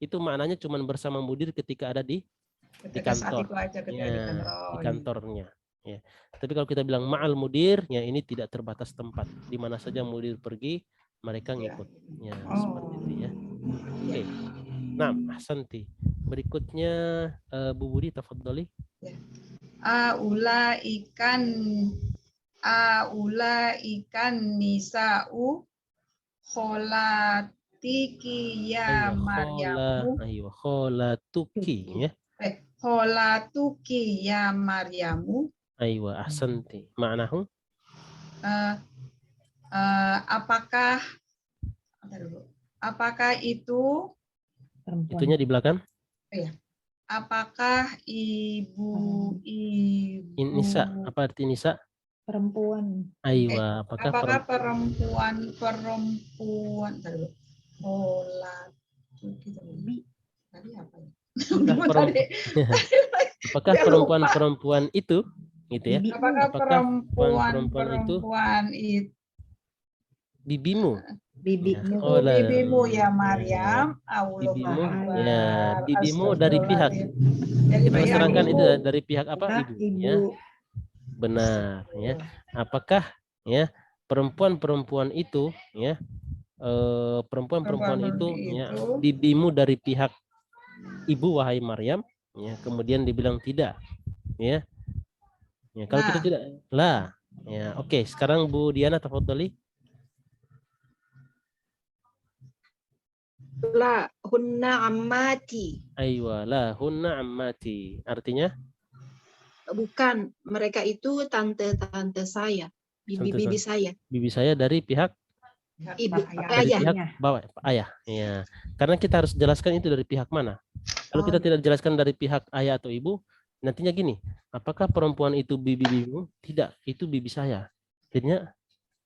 itu maknanya cuma bersama mudir ketika ada di Ketika saat kantor. itu aja ketika Ya, di kantor. Oh, di iya. kantornya. Ya. Tapi kalau kita bilang ma'al mudir, ya ini tidak terbatas tempat. Di mana saja mudir pergi, mereka ngikut. Ya, seperti itu ya. Oke. Nah, Ahsanti. Berikutnya Bu Budi, tafadhali. Aula ikan nisa'u kholatiki ya Maryamu. Kholatuki ya. Kholatuki ya Maryamu. Aywa, ahsanti. Ma'nahu? Apakah itu Perempuan. Itunya di belakang? apakah ibu Nisa, apa arti nisa? Perempuan. Aywa, apakah perempuan tadi apa ya? Apakah perempuan-perempuan itu gitu ya? Apakah perempuan itu bibimu? Bibimu. Bibimu ya Maryam. Bibimu ya, bibimu dari pihak. Kita terangkan itu dari pihak apa? Ibu. Ya. Benar ya. Apakah ya perempuan-perempuan itu ya perempuan-perempuan itu ya bibimu dari pihak ibu wahai Maryam ya, kemudian dibilang tidak ya. Ya kalau kita tidak lah ya. Oke, sekarang Bu Diana tafadhali. La hunna ammati. Aywa, la hunna ammati. Artinya? Bukan, mereka itu tante-tante saya, bibi-bibi saya. Bibi saya dari pihak ibu, dari ayah. Pihak ayah. Ya. Karena kita harus jelaskan itu dari pihak mana. Kalau kita tidak jelaskan dari pihak ayah atau ibu, nantinya gini, apakah perempuan itu bibi-bibimu? Tidak, itu bibi saya. Jadinya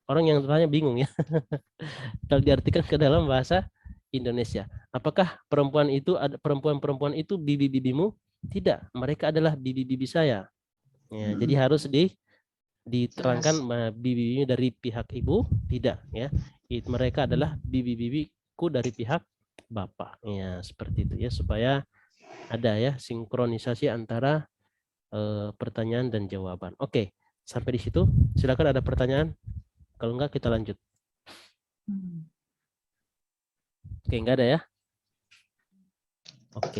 orang yang tanya bingung ya. Kalau diartikan ke dalam bahasa Indonesia, apakah perempuan itu perempuan-perempuan itu bibi-bibimu? Tidak, mereka adalah bibi-bibi saya. Ya, jadi harus diterangkan bibi-bibinya dari pihak ibu, tidak ya. Mereka adalah bibi-bibiku dari pihak bapak. Ya, seperti itu ya, supaya ada ya sinkronisasi antara pertanyaan dan jawaban. Oke, sampai di situ. Silakan ada pertanyaan. Kalau enggak kita lanjut. Oke, enggak ada ya? Oke.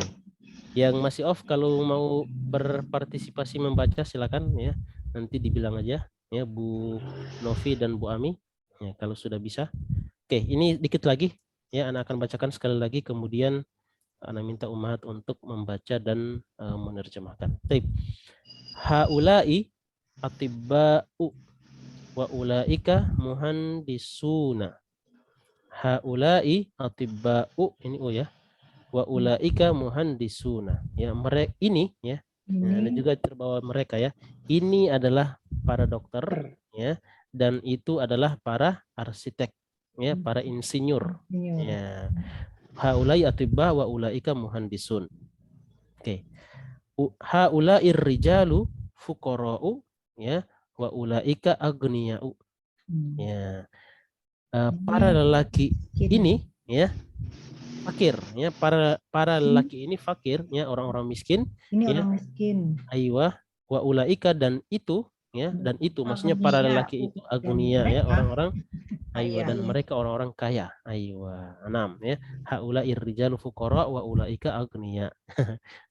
Yang masih off kalau mau berpartisipasi membaca silakan ya. Nanti dibilang aja ya Bu Novi dan Bu Ami ya kalau sudah bisa. Oke, ini dikit lagi ya, Anak akan bacakan sekali lagi, kemudian Anak minta Ummahat untuk membaca dan menerjemahkan. Baik. Haula'i atibba'u wa ulaika muhandisuna. Haula'i atibba'u, ini ya. Wa ulaika muhandisuna. Ya, mereka ini ya. Nah, dan juga terbawa mereka ya. Ini adalah para dokter ya, dan itu adalah para arsitek ya, para insinyur. Ya. Haula'i atibba wa ulaika muhandisun. Oke. Haula'ir rijalu fuqara'u ya, wa ulaika aghniya'u. Ya. Para lelaki ini ya fakir ya, para lelaki ini fakir ya, orang-orang miskin. Ini ya. orang miskin. Aywa wa ulaika, dan itu ya, dan itu maksudnya para lelaki itu agnia ya, orang-orang aywa, dan mereka orang-orang kaya. Aywa. 6 ya. Haula'ir rijalu fuqara wa ulaika agnia.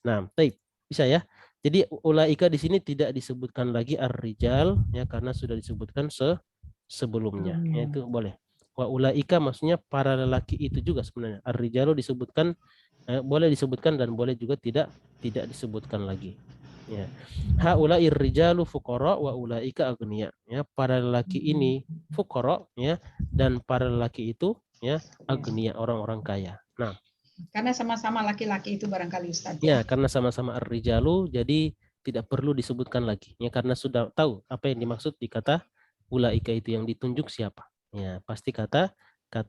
Nah, baik. Bisa ya. Jadi ulaika di sini tidak disebutkan lagi ar-rijal ya, karena sudah disebutkan sebelumnya. Ya, itu boleh. Wa ulaika maksudnya para lelaki itu juga sebenarnya. Ar-rijalu disebutkan boleh disebutkan dan boleh juga tidak disebutkan lagi. Ya. Haula'ir rijalu fuqara wa ulaika agniya. Ya, para lelaki ini fuqara ya, dan para lelaki itu ya agniya, orang-orang kaya. Nah, karena sama-sama laki-laki itu barangkali Ustaz. Ya, karena sama-sama ar-rijalu, jadi tidak perlu disebutkan lagi ya, karena sudah tahu apa yang dimaksud di kata ulaika itu, yang ditunjuk siapa. Ya, pasti kata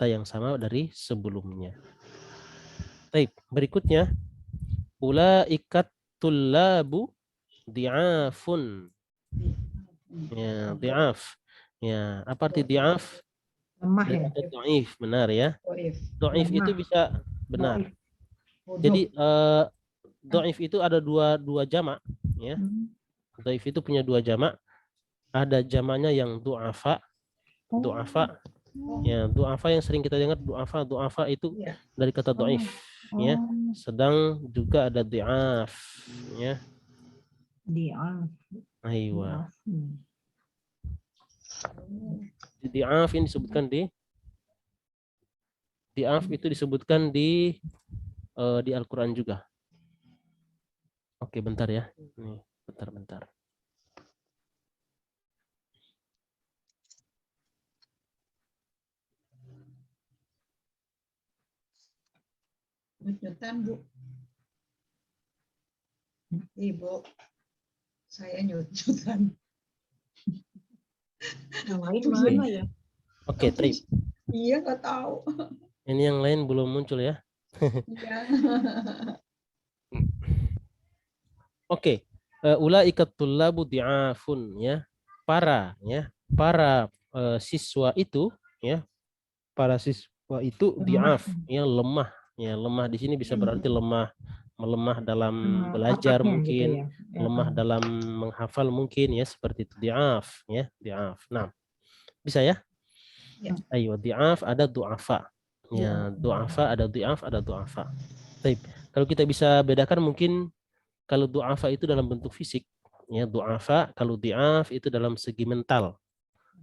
yang sama dari sebelumnya. Baik, berikutnya ulaikat tullabu di'afun. Ya, di'af. Ya, apa arti di'af? Lemah Dari ya. kata dhaif, benar ya. Doif. Dhaif itu Lemah. bisa benar. Dhaif. Bodoh. Jadi dhaif itu ada dua jamak ya. Dhaif itu punya dua jamak. Ada jamaknya yang du'afa. Du'afa. Ya, du'afa yang sering kita dengar, du'afa itu Iya. dari kata dhaif ya. Sedang juga ada di'af ya. Di'af. Aywa. Di'af ini disebutkan di'af itu disebutkan di Al-Qur'an juga. Oke, bentar ya. Nih, bentar. Nyut-nyutan, Bu. Ibu, saya nyut-nyutan. Yang lain mana ya? Oke, Trip. Iya, nggak tahu. Ini yang lain belum muncul ya. Iya. Oke. Ulaikat tullabu di'afun ya. Para siswa itu ya. Para siswa itu di'af ya, lemah. Ya, lemah di sini bisa berarti melemah dalam belajar Otaknya mungkin, gitu ya. lemah dalam menghafal mungkin ya, seperti itu di'af ya, di'af. Nah, bisa ya? Ya. Ayo, di'af ada du'afa. Ya, du'afa ada di'af, ada du'afa. Baik. Kalau kita bisa bedakan mungkin kalau du'afa itu dalam bentuk fisik, ya du'afa. Kalau di'af itu dalam segi mental.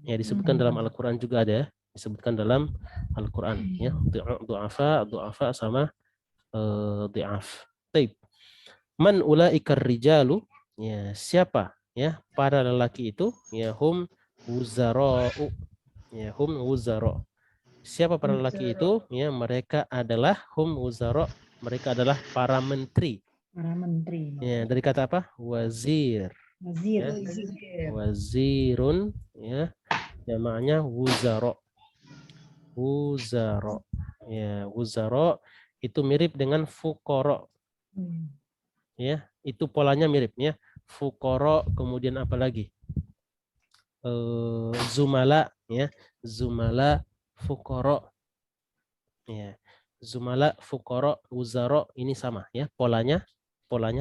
Ya, disebutkan dalam Al-Qur'an juga ada, disebutkan dalam Al-Qur'an ya. Du'afa sama di'af. Baik. Man ulaikar rijalu, ya siapa ya para lelaki itu, ya hum wuzara'u. Ya, hum wuzara'. Siapa para lelaki itu? Ya, mereka adalah hum wuzara', mereka adalah para menteri. Para menteri. Ya, dari kata apa? Wazir. Wazir. Ya. Wazirun ya. Jamaknya wuzara'. Wuzara'. Ya, wuzara' itu mirip dengan fuqara'. Ya, itu polanya mirip ya. Fuqara', kemudian apa lagi? Zumala ya, zumala, fuqara ya, zumala, fuqara, wuzara ini sama ya, polanya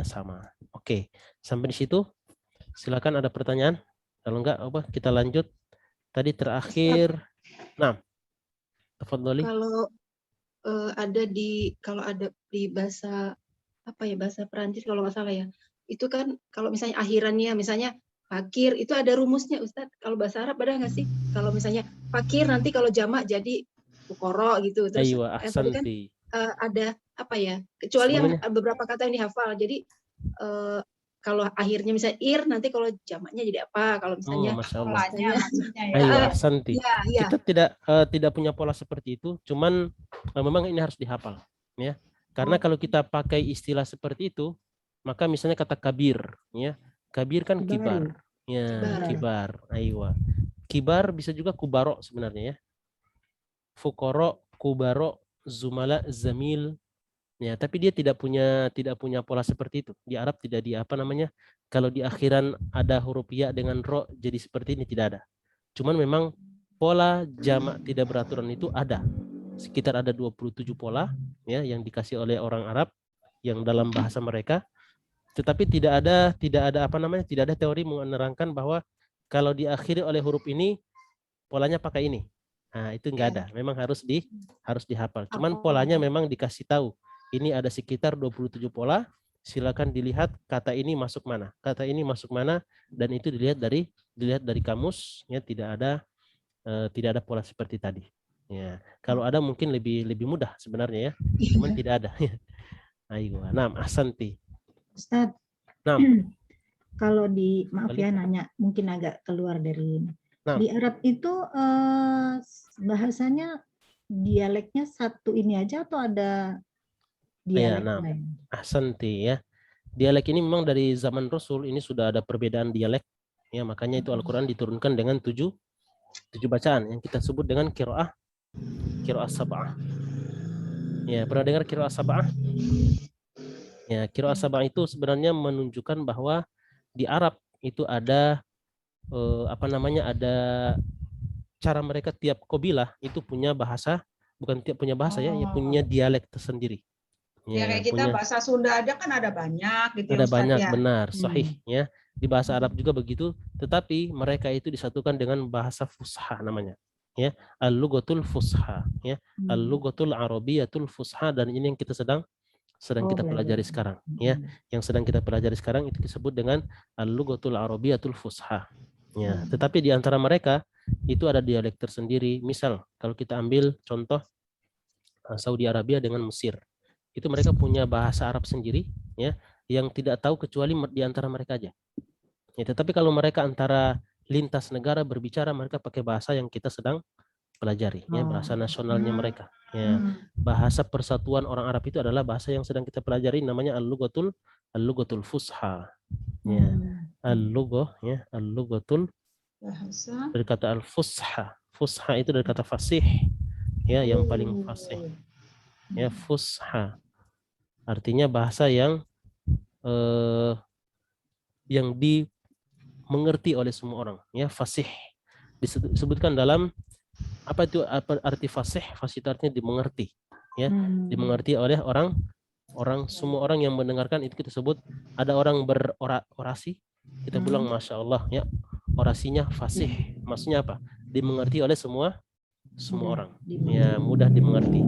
sama. Oke, sampai di situ silakan, ada pertanyaan? Kalau enggak apa kita lanjut tadi terakhir. Nah, tafadhali. Kalau ada di bahasa apa ya, bahasa Perancis kalau nggak salah ya, itu kan kalau misalnya akhirannya misalnya fakir itu ada rumusnya Ustadz. Kalau bahasa Arab ada nggak sih? Kalau misalnya fakir nanti kalau jamak jadi fukoro gitu. Terus Aywa, tadi kan ahsanti. ada apa ya? Kecuali Semuanya. yang beberapa kata yang dihafal. Jadi kalau akhirnya misalnya ir, nanti kalau jamaknya jadi apa? Kalau misalnya Masya Allah. Polanya maksudnya ya. Aywa, ahsanti. Ya. Kita tidak punya pola seperti itu, cuman memang ini harus dihafal ya. Karena kalau kita pakai istilah seperti itu, maka misalnya kata kabir ya. Kabir kan kibar. Ya, kibar. Aywa. Kibar bisa juga kubaro sebenarnya ya. Fukoro, kubaro, zumala, zamil. Ya, tapi dia tidak punya pola seperti itu. Di Arab tidak kalau di akhiran ada huruf ya dengan ro jadi seperti ini, tidak ada. Cuman memang pola jamak tidak beraturan itu ada. Sekitar ada 27 pola ya yang dikasih oleh orang Arab yang dalam bahasa mereka. Tetapi tidak ada teori menerangkan bahwa kalau diakhiri oleh huruf ini polanya pakai ini. Nah, itu enggak ada. Memang harus dihafal. Cuman polanya memang dikasih tahu. Ini ada sekitar 27 pola. Silakan dilihat kata ini masuk mana. Kata ini masuk mana, dan itu dilihat dari kamus ya, tidak ada pola seperti tadi. Ya, kalau ada mungkin lebih mudah sebenarnya ya. Cuman tidak ada. Ayo, nah, ahsanti. Ustadz, nah, kalau maaf ya nanya, mungkin agak keluar dari ini. Nah. Di Arab itu bahasanya dialeknya satu ini aja atau ada dialek lain? Ahsanti ya. Dialek ini memang dari zaman Rasul ini sudah ada perbedaan dialek, ya makanya itu Al-Quran diturunkan dengan tujuh bacaan yang kita sebut dengan qiraah sab'ah. Ya, pernah dengar qiraah sab'ah? Ya, qiraah sab'ah itu sebenarnya menunjukkan bahwa di Arab itu ada ada cara mereka tiap kabilah itu punya bahasa, bukan tiap punya bahasa ya punya dialek tersendiri. Ya kayak kita bahasa Sunda aja kan ada banyak gitu ada ya, Ustaz, banyak ya. benar sahih ya, di bahasa Arab juga begitu, tetapi mereka itu disatukan dengan bahasa fusha namanya ya, al-lughatul fusha ya, al-lughatul arabiyatul fusha, dan ini yang kita sedang kita pelajari sekarang ya, yang sedang kita pelajari sekarang itu disebut dengan al-lughatul arabiyatul fusha ya. Tetapi di antara mereka itu ada dialek tersendiri. Misal kalau kita ambil contoh Saudi Arabia dengan Mesir, itu mereka punya bahasa Arab sendiri ya, yang tidak tahu kecuali di antara mereka aja. Ya, tetapi kalau mereka antara lintas negara berbicara, mereka pakai bahasa yang kita sedang pelajari ya, bahasa nasionalnya mereka. Ya, bahasa persatuan orang Arab itu adalah bahasa yang sedang kita pelajari, namanya al-lughatul fusha. Ya, al-lughah ya, al-lughatul Bahasa dari kata al-fusha. Fusha itu dari kata fasih ya, yang paling fasih. Ya, fusha artinya bahasa yang dimengerti oleh semua orang ya. Fasih disebutkan dalam apa arti fasih? Fasih itu artinya dimengerti ya, dimengerti oleh orang semua orang yang mendengarkan. Itu kita sebut ada orang berorasi, kita bilang masya Allah ya, orasinya fasih, maksudnya apa? Dimengerti oleh semua orang ya, mudah dimengerti.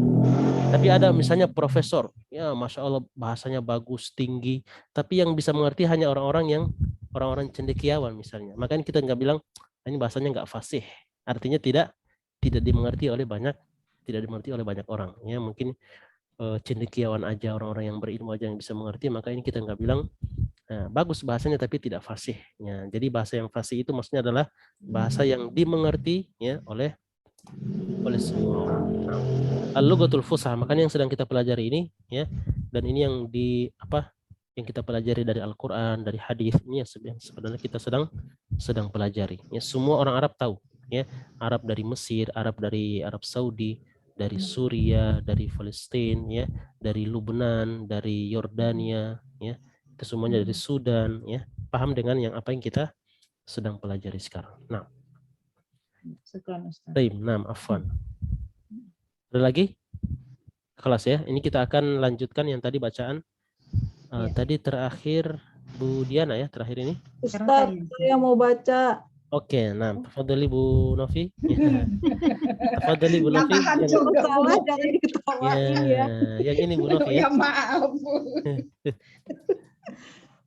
Tapi ada misalnya profesor ya, masya Allah bahasanya bagus tinggi, tapi yang bisa mengerti hanya orang-orang cendekiawan misalnya, makanya kita nggak bilang ini bahasanya nggak fasih, artinya tidak dimengerti oleh banyak orang ya. Mungkin cendekiawan aja, orang-orang yang berilmu aja yang bisa mengerti, maka ini kita nggak bilang bagus bahasanya tapi tidak fasih ya. Jadi bahasa yang fasih itu maksudnya adalah bahasa yang dimengerti ya oleh semua orang. Al-lughatul fusha, makanya yang sedang kita pelajari ini ya, dan ini yang yang kita pelajari dari Al-Quran, dari hadis ini yang sebenarnya kita sedang pelajari ya. Semua orang Arab tahu ya, Arab dari Mesir, Arab dari Arab Saudi, dari Suria, dari Palestina ya, dari Lubnan, dari Yordania ya, itu semuanya dari Sudan ya, paham dengan apa yang kita sedang pelajari sekarang. Nah, afwan. Ada lagi kelas ya, ini kita akan lanjutkan yang tadi bacaan tadi terakhir Bu Diana ya, terakhir ini. Ustaz, saya mau baca. Oke, nah, tafadhali Bu Novi. Tafadhali Bu Novi. Jangan diketawain ya. Yang ini Bu Novi ya. Ya maaf Bu.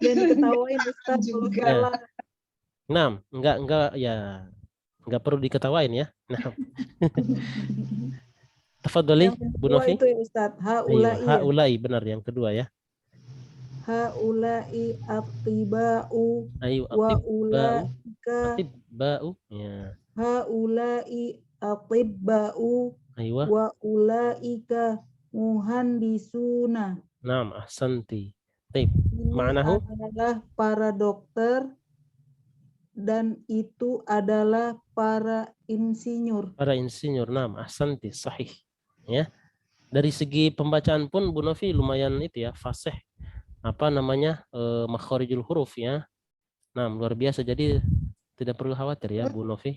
Jangan diketawain Ustaz juga. Nah, enggak ya. Enggak perlu diketawain ya. Nah. Tafadhali Bu Novi. Itu ya Ustaz, haulai benar yang kedua ya. Haulai atiba'u wa ulaika atiba'u ya. Haulai atibba'u wa ulaika muhandisuna. Naam, ahsanti. Baik. Ma'nahu adalah para dokter dan itu adalah para insinyur. Para insinyur, naam, ahsanti, sahih. Ya. Dari segi pembacaan pun Bu Novi lumayan itu ya, fasih. Makharijul huruf ya. Nah, luar biasa, jadi tidak perlu khawatir ya Bu Novi.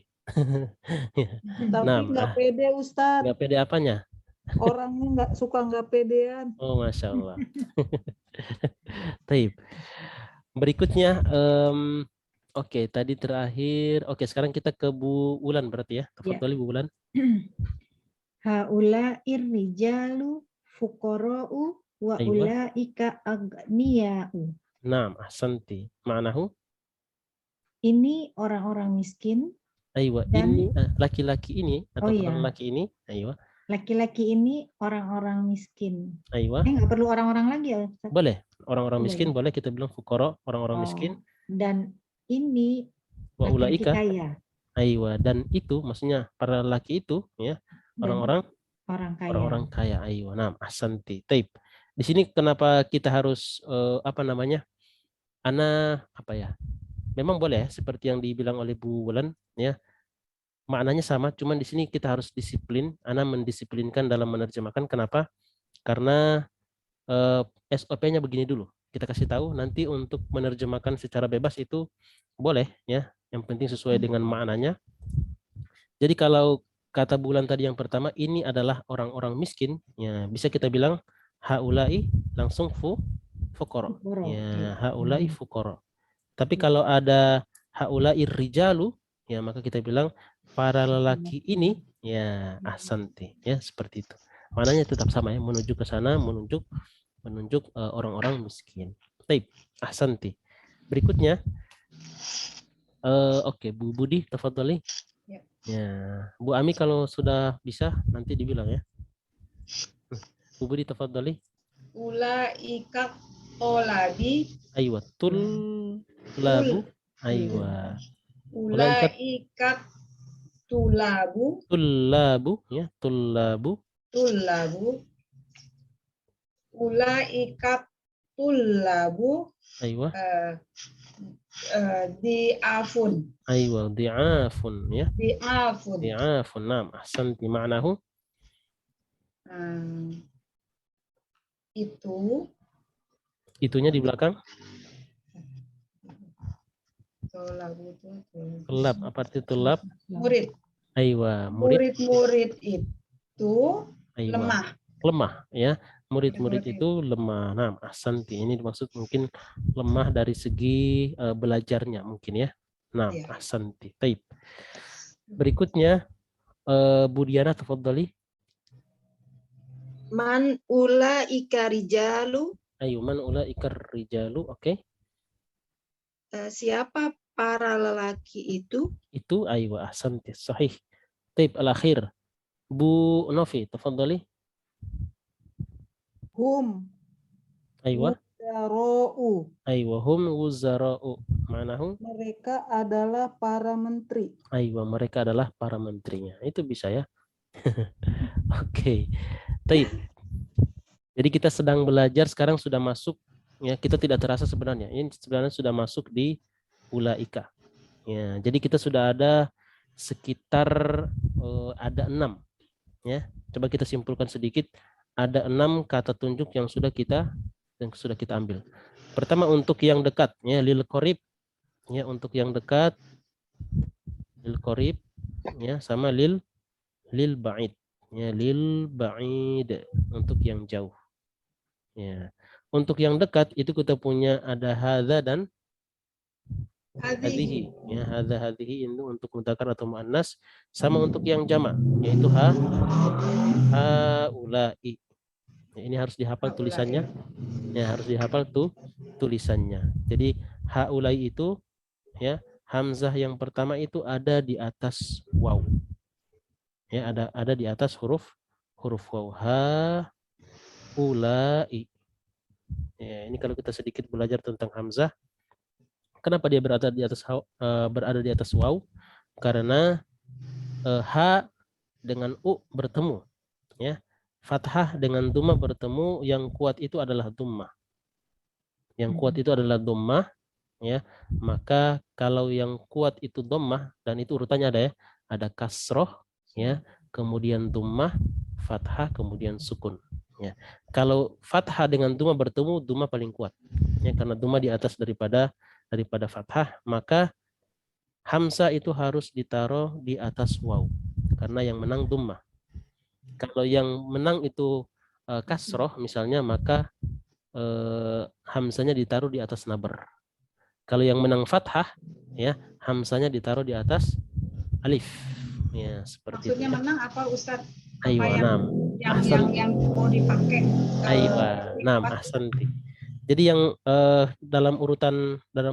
Tapi nggak pede Ustaz. Nggak pede apanya? Orangnya nggak pedean. Oh, masya Allah. Taib. Berikutnya, oke, tadi terakhir. Oke, sekarang kita ke Bu Ulan berarti ya. Tafadhali Bu Ulan. Haula irrijalu fuqara'u wa ulaika aghniya'u. Naam, ahsanti. Ma'nahu? Ini orang-orang miskin. Aywa, ini laki-laki ini atau laki ini. Aywa. Laki-laki ini orang-orang miskin. Aywa. Nggak perlu orang-orang lagi ya? Boleh. Orang-orang miskin boleh kita bilang fuqara, orang-orang miskin. Dan ini wa ulaika kaya. Aywa, dan itu maksudnya para laki itu ya, orang-orang kaya. Aywa. Nah, ahsanti. Taib. Di sini kenapa kita harus ana apa ya? Memang boleh ya, seperti yang dibilang oleh Bu Wulan ya. Maknanya sama, cuman di sini kita harus disiplin. Ana mendisiplinkan dalam menerjemahkan. Kenapa? Karena SOP-nya begini dulu. Kita kasih tahu nanti untuk menerjemahkan secara bebas itu boleh ya. Yang penting sesuai dengan maknanya. Jadi kalau kata bulan tadi yang pertama ini adalah orang-orang miskin, ya bisa kita bilang haulai langsung fuqara. Ya, haulai fuqara. Tapi kalau ada haulai rijalu, ya maka kita bilang para lelaki ini ya ahsanti, ya seperti itu. Maknanya tetap sama ya, menuju ke sana, menunjuk orang-orang miskin. Baik, ahsanti. Berikutnya oke, Bu Budi, tafadhali. Ya, Bu Ami kalau sudah bisa nanti dibilang ya. Bu Budi, tafadhali. Ulaika tolabi. Aywa, labu. Aywa. Ulaika tulabu. Tullabu ya, tullabu. Tulabu. Ulaika tulabu. Aywa. Di'afun. Aywa, di'afun ya. Di'afun. Di'afun, naam, ahsanti. Ma'nahu itunya di belakang. Tulab, apa arti tulab? Murid. Aywa, murid. Murid-murid itu Aywa. lemah Ya. Murid-murid itu lemah. Nah, ahsanti. Ini dimaksud mungkin lemah dari segi belajarnya mungkin ya. Nah, ahsanti. Baik. Berikutnya Bu Diana, tafadhali. Man ulaika rijalu. Ayo, man ulaika rijalu. Oke. Siapa para lelaki itu? Itu aywa, ahsanti. Sahih. Baik, al-akhir. Bu Novi, tafadhali. Hum. Aywa. Wuzara'u. Aywa, hum wuzara'u. Ma'nahu? Mereka adalah para menteri. Aywa, mereka adalah para menterinya. Itu bisa ya. Oke. Baik. Jadi kita sedang belajar, sekarang sudah masuk ya, kita tidak terasa sebenarnya. Ini sebenarnya sudah masuk di ulaika. Ya, jadi kita sudah ada sekitar ada 6 ya. Coba kita simpulkan sedikit. Ada 6 kata tunjuk yang sudah kita ambil. Pertama untuk yang dekat ya, lil qorib ya, untuk yang dekat lil qorib ya, sama lil ba'id ya, lil ba'id untuk yang jauh. Ya. Untuk yang dekat itu kita punya ada hadza dan hadhihi. Ya, hadza hadhihi itu untuk mudzakkar atau muannas, sama untuk yang jamak yaitu haulai. Ya, ini harus dihafal tulisannya. Ya, harus dihafal tulisannya. Jadi haulai itu ya, hamzah yang pertama itu ada di atas waw. Ya, ada di atas huruf waw. Haulai. Ya, ini kalau kita sedikit belajar tentang hamzah, kenapa dia berada di atas waw? Karena ha dengan u bertemu, ya. Fathah dengan dhammah bertemu, yang kuat itu adalah dhammah. Yang kuat itu adalah dhammah, ya. Maka kalau yang kuat itu dhammah, dan itu urutannya ada ya, ada kasroh, ya, kemudian dhammah, fathah, kemudian sukun. Ya. Kalau fathah dengan dhammah bertemu, dhammah paling kuat. Ya, karena dhammah di atas daripada fathah, maka hamzah itu harus ditaruh di atas waw, karena yang menang dhammah. Kalau yang menang itu kasroh misalnya, maka hamzahnya ditaruh di atas nabar. Kalau yang menang fathah, ya, hamzahnya ditaruh di atas alif. Ya, seperti maksudnya itu. Menang apa Ustadz? Aywa, yang mau dipakai? Aywa, ahsanti. Jadi yang dalam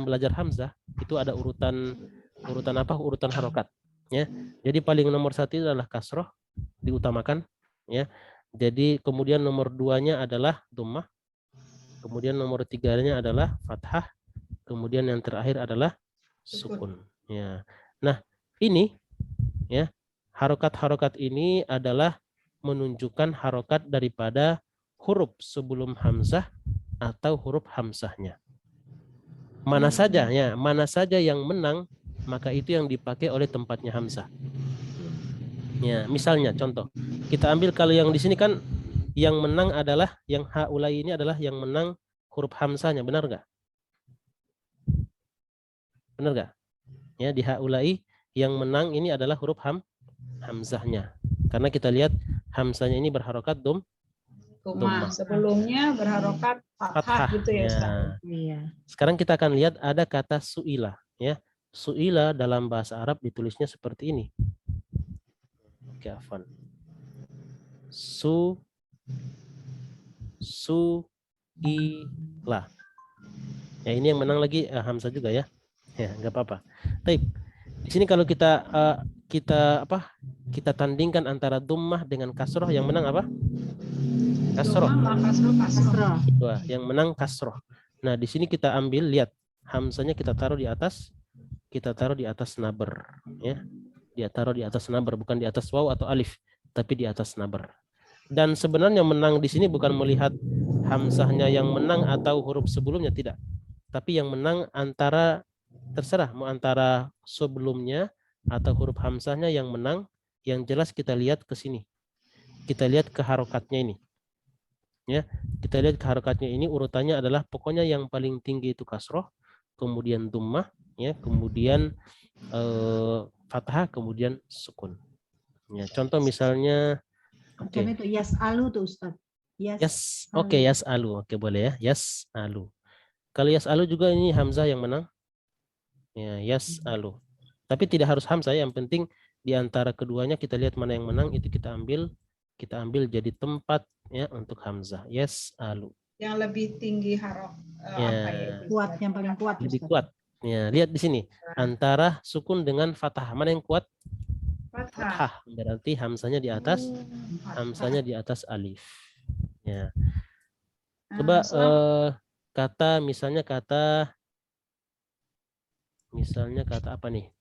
belajar hamzah itu ada urutan apa? Urutan harokat. Ya. Jadi paling nomor 1 adalah kasroh, diutamakan. Ya. Jadi kemudian nomor 2-nya adalah dhammah. Kemudian nomor 3-nya adalah fathah. Kemudian yang terakhir adalah sukun. Ya. Nah, ini ya, harokat-harokat ini adalah menunjukkan harokat daripada huruf sebelum hamzah atau huruf hamzahnya. Mana saja ya, mana saja yang menang, maka itu yang dipakai oleh tempatnya hamzah. Ya, misalnya contoh, kita ambil kalau yang di sini kan yang menang adalah yang haulai ini adalah yang menang huruf hamzahnya, benar nggak? Benar nggak? Ya, di haulai yang menang ini adalah huruf hamzahnya. Karena kita lihat hamzahnya ini berharokat Dhammah. Dhammah. Sebelumnya berharokat fathah Fathah. gitu ya, Ustaz. Ya. Iya. Sekarang kita akan lihat ada kata su'ila, ya. Su'ila dalam bahasa Arab ditulisnya seperti ini. Oke, afwan. Su'ila. Ya, ini yang menang lagi hamzah juga ya. Ya, nggak apa-apa. Baik. Di sini kalau kita kita tandingkan antara dhammah dengan kasroh, yang menang apa? Kasroh. Dhammah, kasroh. Kasroh. Wah, yang menang kasroh. Nah, di sini kita ambil, lihat hamzahnya kita taruh di atas naber, ya. Dia taruh di atas naber, bukan di atas waw atau alif, tapi di atas naber. Dan sebenarnya menang di sini bukan melihat hamzahnya yang menang atau huruf sebelumnya, tidak. Tapi yang menang antara, terserah mau antara sebelumnya atau huruf hamzahnya yang menang. Yang jelas kita lihat ke sini. Kita lihat ke harokatnya ini. Ya, kita lihat ke harokatnya ini urutannya adalah pokoknya yang paling tinggi itu kasroh, kemudian dhammah, ya, kemudian fathah, kemudian sukun. Ya, contoh misalnya, Macam itu yas'alu tuh Ustaz. Oke, yas'alu. Oke, boleh ya. Yas'alu. Kalau yas'alu juga ini hamzah yang menang. Ya, yas'alu. Tapi tidak harus hamzah, yang penting di antara keduanya kita lihat mana yang menang, itu kita ambil jadi tempat ya untuk hamzah. Yas'alu. Yang lebih tinggi Ya. apa ya? Kuat, yang paling kuat. Lebih Ustaz. kuat. Ya, lihat di sini antara sukun dengan fathah, mana yang kuat? Fathah. Fathah. Berarti hamzahnya di atas, hamzahnya di atas alif. Ya. Coba misalnya kata apa nih?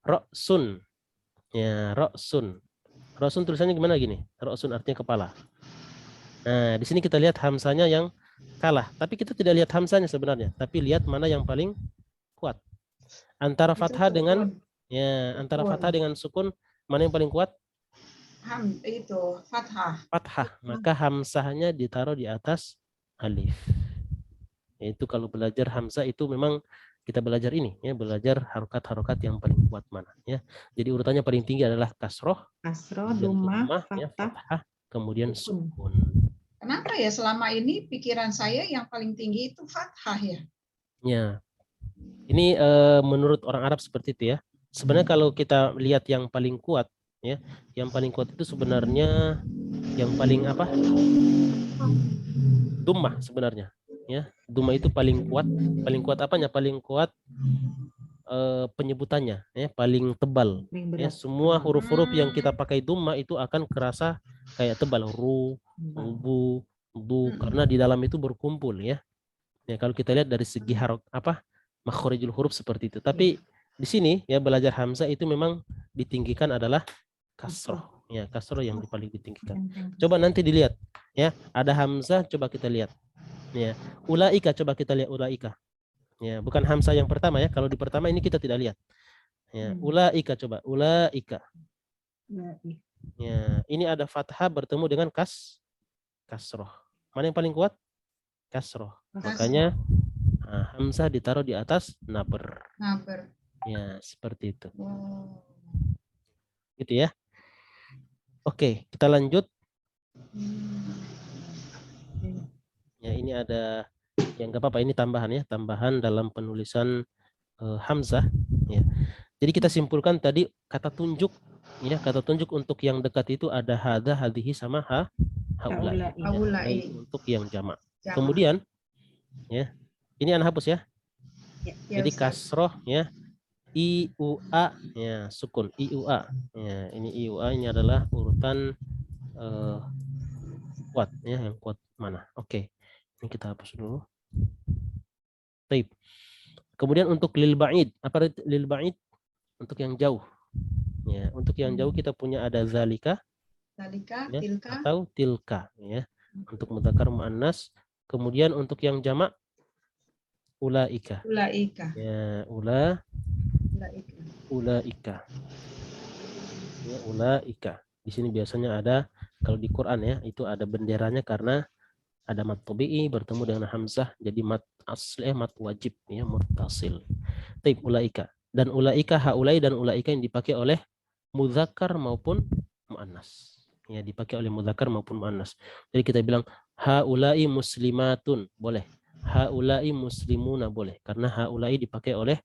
Roksun. Ya, roksun. Roksun tulisannya gimana gini? Roksun artinya kepala. Nah, di sini kita lihat hamzahnya yang kalah, tapi kita tidak lihat hamzahnya sebenarnya, tapi lihat mana yang paling kuat. Antara fathah dengan fathah dengan sukun, mana yang paling kuat? Itu fathah. Fathah. Maka hamzahnya ditaruh di atas alif. Itu kalau belajar hamzah itu memang kita belajar ini ya, belajar harokat-harokat yang paling kuat mana ya. Jadi urutannya paling tinggi adalah kasroh, dhammah, ya, fathah, kemudian sukun. Kenapa ya selama ini pikiran saya yang paling tinggi itu fathah ya? Ya. Ini menurut orang Arab seperti itu ya. Sebenarnya kalau kita lihat yang paling kuat ya, yang paling kuat itu sebenarnya yang paling apa? Dhammah sebenarnya. Ya, dhammah itu paling kuat. Paling kuat apanya? Paling kuat penyebutannya ya, paling tebal. Ya, semua huruf-huruf yang kita pakai dhammah itu akan kerasa kayak tebal, ru, bu, karena di dalam itu berkumpul ya. Ya, kalau kita lihat dari segi makhorijul huruf seperti itu. Tapi di sini ya belajar hamzah itu memang ditinggikan adalah kasroh. Ya, kasroh yang paling ditinggikan. Coba nanti dilihat ya, ada hamzah, coba kita lihat. Ya, ulaika, coba kita lihat ulaika. Ya, bukan hamzah yang pertama ya. Kalau di pertama ini kita tidak lihat. Ya, ulaika, coba ulaika. Ya, ini ada fathah bertemu dengan kasroh. Mana yang paling kuat? Kasroh. Makanya hamzah ditaruh di atas naber. Ya, seperti itu. Gitu ya. Oke, kita lanjut. Ya, ini ada yang nggak apa-apa, ini tambahan ya, tambahan dalam penulisan hamzah ya. Jadi kita simpulkan tadi kata tunjuk ya, kata tunjuk untuk yang dekat itu ada hadza, hadhihi sama haulai. Ya, untuk yang jamak. Kemudian ya, ini anak hapus ya. Jadi kasroh ya, iua ya, sukun iua ya, ini iua ini adalah urutan kuat ya, yang kuat mana? Oke. Ini kita hapus dulu. Baik. Kemudian untuk lil ba'id, apa lil ba'id? Untuk yang jauh. Ya, untuk yang jauh kita punya ada zalika, ya, tilka, atau tilka ya. Untuk mudzakkar muannas. Kemudian untuk yang jamak ulaika. Ulaika. Ya, Ulaika. ulaika. Ya, ulaika. Di sini biasanya ada, kalau di Quran ya, itu ada benderanya karena ada mat tabi'i bertemu dengan hamzah, jadi mat asli, mat wajib, ya, muttasil. Taib ulaika. Dan ulaika, haulai dan ulaika yang dipakai oleh mudzakkar maupun muannas. Ya, dipakai oleh mudzakkar maupun muannas. Jadi kita bilang haulai muslimatun, boleh. Haulai muslimuna, boleh. Karena haulai dipakai oleh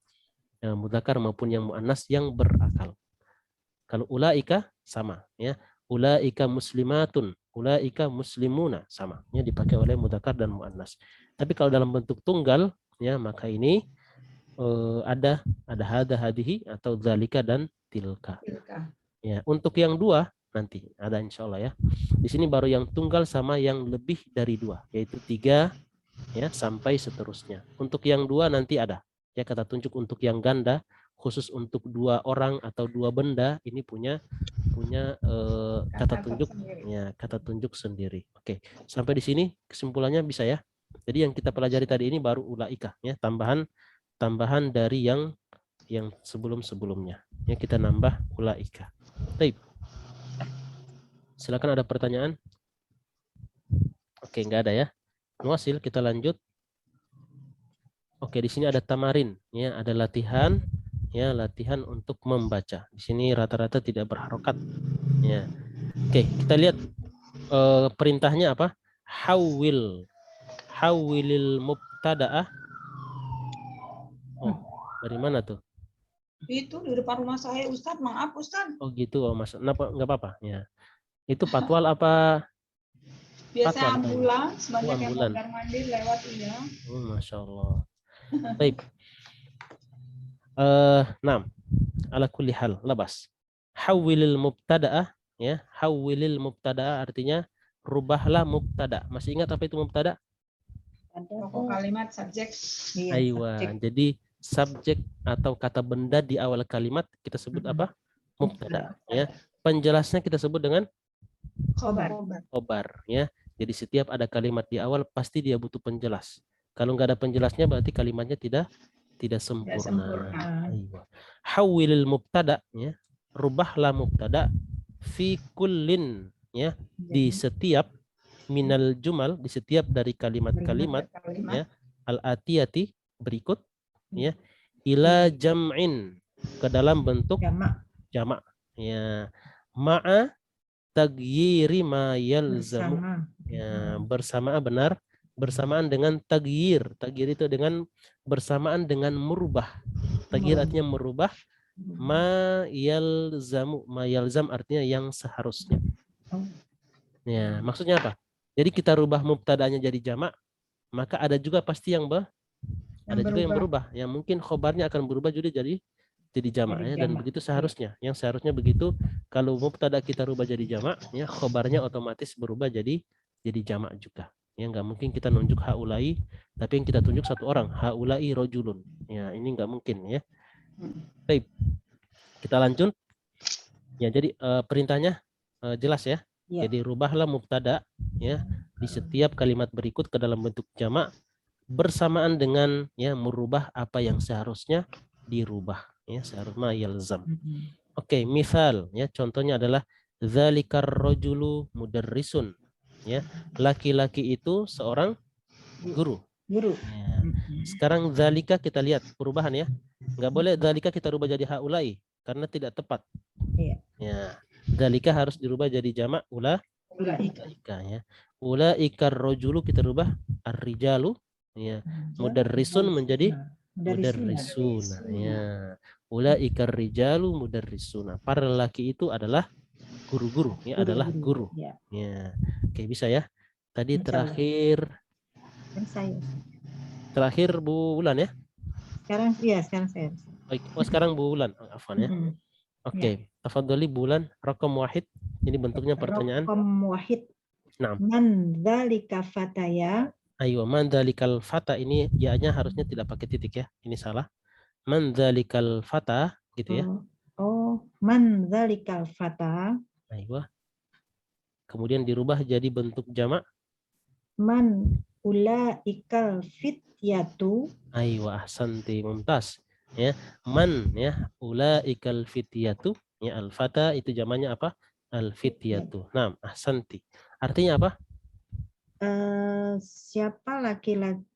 mudzakkar maupun yang muannas yang berakal. Kalau ulaika sama, ya. Ulaika muslimatun, ulaika muslimuna, sama, ya, dipakai oleh mudzakkar dan muannas. Tapi kalau dalam bentuk tunggal, ya, maka ini ada hada, hadihi, atau zalika dan tilka. Tilka. Ya, untuk yang dua nanti ada insya Allah ya. Di sini baru yang tunggal sama yang lebih dari dua, yaitu 3 ya sampai seterusnya. Untuk yang dua nanti ada ya kata tunjuk. Untuk yang ganda khusus untuk 2 orang atau 2 benda ini punya kata tunjuk tersendiri. ya, kata tunjuk sendiri. Oke, sampai di sini kesimpulannya bisa ya. Jadi yang kita pelajari tadi ini baru ulaika ya, tambahan dari yang sebelum-sebelumnya. Ya, kita nambah ulaika. Baik. Silakan, ada pertanyaan? Oke, nggak ada ya. Nuasil, kita lanjut. Oke, di sini ada tamarin ya, ada latihan ya, latihan untuk membaca. Di sini rata-rata tidak berharokat ya. Oke, kita lihat perintahnya apa? Hawwilil mubtada'ah. Oh, dari mana tuh? Itu di depan rumah saya, Ustadz. Maaf, Ustadz. Oh gitu, oh mas, nggak apa-apa ya. Itu patwal apa? Biasa Patwal, ambulans, banyak yang ambulan. mondar-mandir lewat, iya. Oh, Masya Allah. Baik. Ala kulli hal, labas. Hawwilil mubtada'ah ya, hawwilil mubtada'ah artinya rubahlah mubtada. Masih ingat apa itu mubtada? Pokok kalimat, subjek. Aywa. Jadi subjek atau kata benda di awal kalimat kita sebut apa? Mubtada ya. Penjelasnya kita sebut dengan khobar ya. Jadi setiap ada kalimat di awal pasti dia butuh penjelas. Kalau nggak ada penjelasnya berarti kalimatnya tidak sempurna. Hawwilil mubtada ya, rubahlah mubtada fi kullin ya, di setiap minal jumal, di setiap dari kalimat-kalimat ya, al-atiyati berikut ya, ila jam'in, ke dalam bentuk jamak ya, ma'a tagyiri ma yalzamu ya, bersamaan dengan tagyir. Tagyir itu dengan bersamaan dengan merubah. Tagyir artinya merubah. Ma yalzam artinya yang seharusnya. Ya, maksudnya apa? Jadi kita rubah mubtadanya jadi jamak, maka ada juga pasti yang berubah. Yang mungkin khobarnya akan berubah jadi jamak ya, dan begitu seharusnya. Yang seharusnya begitu, kalau mubtada kita rubah jadi jamak, ya khobarnya otomatis berubah jadi jamak juga. Ya, nggak mungkin kita nunjuk haulai, tapi yang kita tunjuk satu orang, haulai rojulun. Ya, ini nggak mungkin ya. Baik, kita lanjut. Ya, jadi perintahnya jelas ya. Jadi rubahlah mubtada ya di setiap kalimat berikut ke dalam bentuk jamak bersamaan dengan ya merubah apa yang seharusnya dirubah ya, seharusnya yalzam. Oke, misal ya, contohnya adalah zalikar rajulu mudarrisun ya, laki-laki itu seorang guru. Ya. Sekarang zalika kita lihat perubahan ya. Nggak boleh zalika kita rubah jadi haulai karena tidak tepat. Ya. Zalika harus dirubah jadi jamak ulaika ya. Ulaikar rajulu kita rubah ar-rijalu ya. Mudarrisun menjadi mudarrisuna ya. Ulaikar rijalu mudarrisuna. Para lelaki itu adalah guru-guru ya, adalah guru. Ya. Oke, bisa ya. Tadi terakhir Bu Wulan ya. Sekarang saya. Baik. Oh, sekarang Bu Wulan. Afwan ya. Oke, tafadhali bulan raqam wahid. Ini bentuknya pertanyaan. Raqam wahid. Naam. Man dzalika fataya. Ayo, man dzalikal fata, ini ya-nya harusnya tidak pakai titik ya. Ini salah. Man dzalikal fata gitu ya. Oh, man dzalikal fata. Ayo. Kemudian dirubah jadi bentuk jamak. Man ulaikal fityatu. Aywa ahsanti, mumtaz. Ya, man ya, ulaikal fityatu, ya al-fata itu zamannya apa? Al-fityatu. Nah, ahsanti. Artinya apa? Siapa laki-laki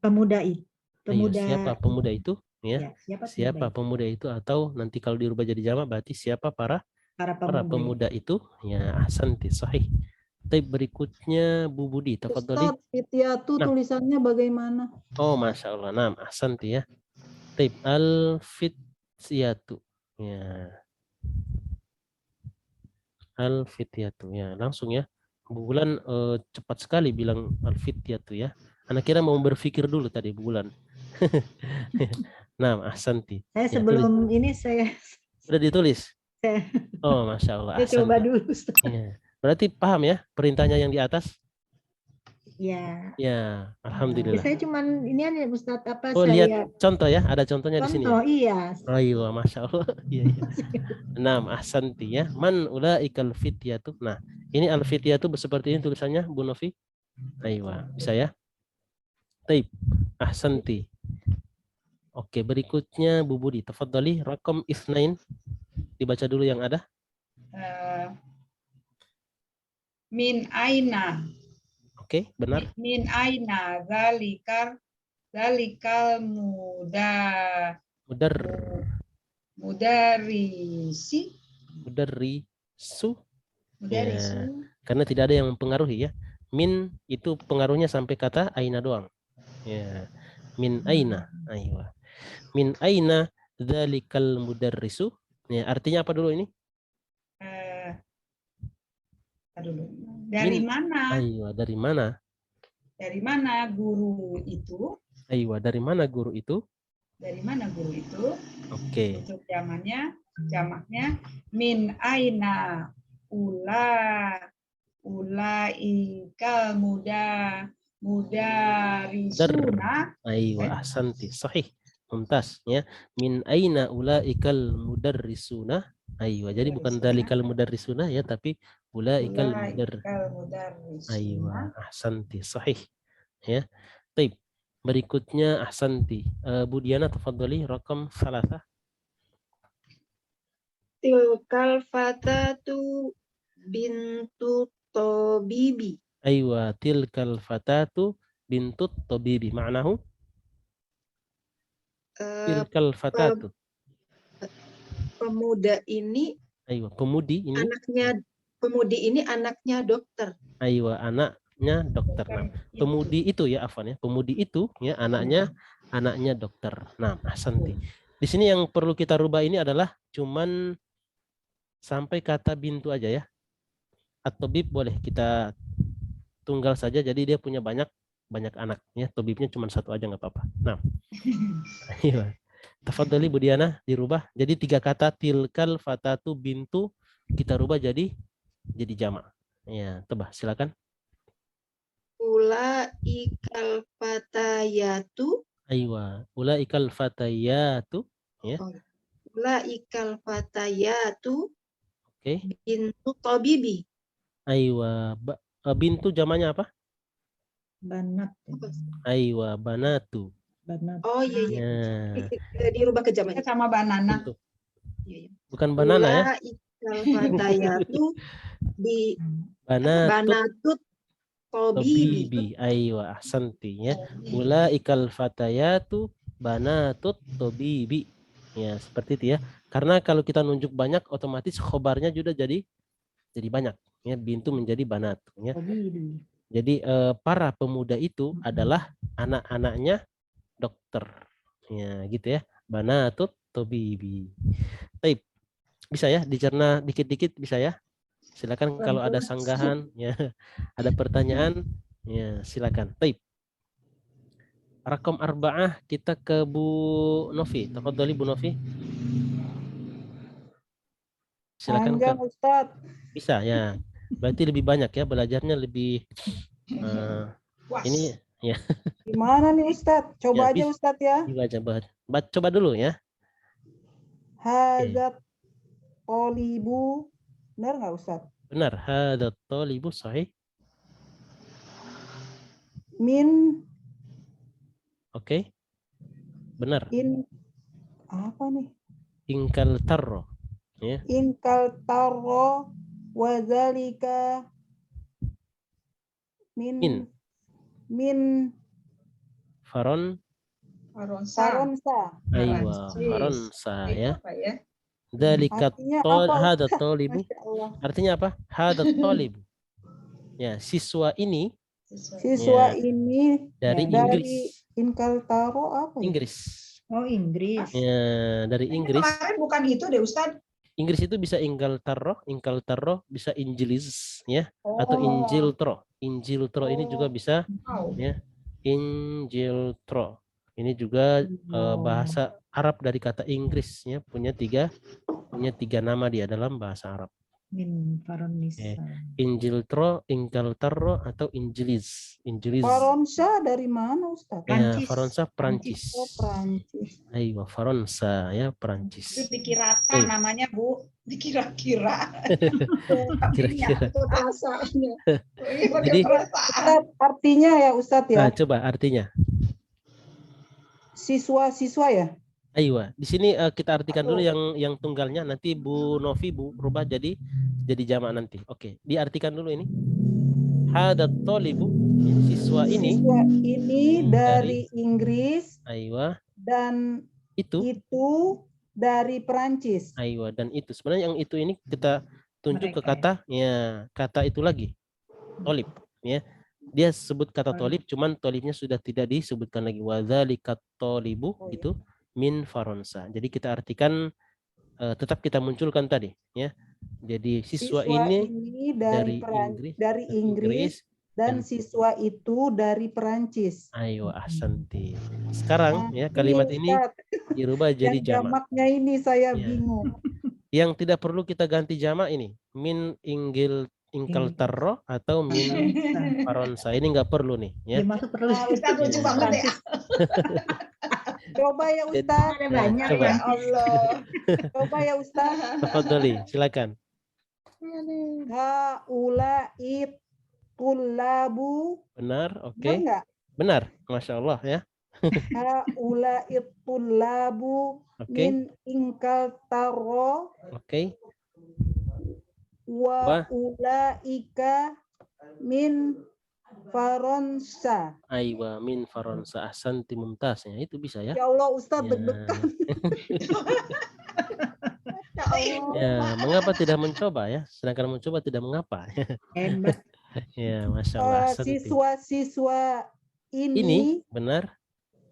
pemuda itu? Ayo, Pemuda siapa pemuda itu? Ya. siapa Siapa pemuda pemuda itu, atau nanti kalau dirubah jadi jamak berarti siapa itu? Para pemuda. pemuda itu? Ya, ahsanti, sahih. Tapi berikutnya Bu Budi, tafadhali. Ustadz, fityatu Nah. tulisannya bagaimana? Oh, Masya Allah. Nah, ahsanti ya. Taib al-fityatu. Ya. Al-fityatu. Ya, langsung ya. Bu Bulan cepat sekali bilang al-fityatu ya. Anak kira mau berpikir dulu tadi Bu Bulan. Nah, ahsanti. Saya Ya, sebelum ini saya sudah ditulis. Saya- Oh, Masya Allah. saya coba ahsanti. dulu. Ustaz. Ya. Berarti paham ya perintahnya yang di atas? Ya. Ya, alhamdulillah. Saya cuman ini ya Ustaz apa Oh, saya lihat contoh ya, ada contohnya di sini ya. contoh iya. Ayo, Masya Allah. Iya, iya. Nah, ahsanti ya. Man ulaikal fityatu. Nah, ini al-fityatu seperti ini tulisannya, Bu Novi. Ayo, bisa ya? Taib. Ahsanti. Oke, berikutnya Bu Budi. Tafadhali, rakam isnain. Dibaca dulu yang ada. Min aina. Oke, benar. Min aina zalikal Mudar, mudarisi. mudarisu. Mudarisu. Ya, karena tidak ada yang mempengaruhi ya. Min itu pengaruhnya sampai kata aina doang. Ya. Min aina. Ayo. Min aina dzalikal mudarrisu. Ya, artinya apa dulu ini? Dari Min- mana? Ayo, dari mana? Dari mana guru itu? Ayo, dari mana guru itu? Dari mana guru itu? Oke. Untuk jamaknya min aina ulaikal mudarisuna. Ayo, ahsanti. Sahih. Mumtaz ya. Min aina ulaikal mudarrisuna. Ayo, jadi bukan dalikal mudarrisuna ya, tapi ulaikal mudarrisuna. Ayo, ahsanti. Sahih. Ya. Baik. Berikutnya ahsanti. Bu Diana tafadhali rakam 3. Tilkal fatatu bintu Tobibi. Aywa, tilkal fatatu bintut tabibi. Ma'nahu? Tilkal fatatu. Pemuda ini Aywa, pemudi ini. Pemudi ini anaknya dokter. Aywa, anaknya dokter. Nah, pemudi itu ya, afwan ya. Pemudi itu ya anaknya dokter. Nah, ahsanti. Di sini yang perlu kita rubah ini adalah cuman sampai kata bintu aja ya. At-tabib boleh kita tunggal saja, jadi dia punya banyak anak ya. Tabibnya cuma satu aja nggak apa-apa. Nah. Iya. Tafadhali Bu Diana dirubah. Jadi 3 kata tilkal fatatu bintu kita rubah jadi jamak. Ya, tebah silakan. Ulaikal fatayatu. Aywa, ulaikal fatayatu ya. Ulaikal fatayatu. Oke. Bintu Tobibi. Aywa, bintu jamaknya apa? Banat. Aywa, banatu. Banat. Oh iya. Dirubah ke jamaknya sama banana. Bentuk. Bukan banana ya. Ulaikal fatayatu di Banatut Tobibi. Aywa, ahsanti ya. Ulaikal fatayatu banatut tobibi. Ya, seperti itu ya. Karena kalau kita nunjuk banyak otomatis khobarnya juga jadi banyak ya, bintu menjadi banat ya. Jadi para pemuda itu adalah anak-anaknya dokter. Ya, gitu ya. Banatut tobibi. Baik. Bisa ya dicerna dikit-dikit bisa ya? Silakan kalau ada sanggahan ya, ada pertanyaan ya silakan. Baik. Rakam 4 kita ke Bu Novi. Tafadhali Bu Novi. Silakan Panjang, Ustadz. Bisa ya. Berarti lebih banyak ya, belajarnya lebih ini ya. Gimana nih Ustadz? Coba aja Ustadz ya. Coba dulu ya. Hadat tolibu. Benar nggak Ustadz? Benar. Hadat tolibu sahih. min Oke. Benar. in apa nih? Ingkal tarro. Ya. Inkal taro wadzalika Min. min Faron. Faronsa. faronsa. Aywa. Perancis. Faronsa Itu ya. apa ya? Dzalika Artinya hada apa? tolibu. Masya Allah. Artinya apa? Hada tolibu. Ya, siswa ini Siswa Ya. ini dari Dari- Inggris. Inkal taro apa ya? Inggris. Oh, Inggris. Ya, dari Ini Inggris. kemarin bukan itu deh Ustaz. Inggris itu bisa ingkal tarro, bisa Injilis ya, atau Oh. Injiltro. Injiltro ini juga bisa Wow. ya. Injiltro. Ini juga bahasa Arab dari kata Inggris ya, punya tiga nama dia dalam bahasa Arab. Min faronisa. Injiltro, Ingkaltarro, atau Injilis. Injilis. Faronsa dari mana Ustaz? Ya, Prancis. Faransa, Prancis. Oh, Prancis. Ayo, Faransa ya, Itu Prancis. dikirakan namanya Bu. Dikira-kira. Kira-kira. Itu perasaannya. Ini pakai Jadi- perasaan. Ustaz, artinya ya Ustadz ya, Nah, coba artinya. siswa-siswa ya. Ayo, di sini kita artikan dulu yang tunggalnya, nanti Bu Novi rubah jadi jamak nanti. Oke, diartikan dulu ini. Hadat tolibu, siswa ini. Siswa ini dari Inggris Ayo, dan itu. dari Perancis. Ayo, dan itu. Sebenarnya yang itu ini kita tunjuk ke Mereka. kata itu lagi. Tolib, ya. Dia sebut kata tolib, cuman tolibnya sudah tidak disebutkan lagi. Wadzalika tolibu itu min Faransa. Jadi kita artikan tetap kita munculkan tadi, ya. Jadi siswa ini dari Inggris dan siswa itu dari Perancis. Ayo, ahsanti. Sekarang ya Nah, kalimat ini Ustadz, dirubah jadi yang jamak. jamaknya ini saya Ya. bingung. Yang tidak perlu kita ganti jamak ini min Ingkaltarro atau min Faransa. Ini nggak perlu nih, ya. Dia masuk perlu. Ustaz lucu Ya. banget ya. Coba ya Ustadz, Ada Nah, banyak coba. Ya Allah. coba ya Ustadz. Tafadhali, silakan. Haula'i tullabu. Benar, oke. Benar nggak? Benar, masya Allah ya. Haula'i tullabu Oke, min Ingkaltaro oke. wa ulaika min Faransa. Aywa min Faransa, ahsanti mumtaz ya. Itu bisa ya. Ya Allah Ustadz Ya. deg-degan. Ya Allah. Ya, mengapa tidak mencoba ya? Sedangkan mencoba tidak mengapa. Hebat. Ya, masya Allah. ahsanti. Siswa-siswa Ini ini benar.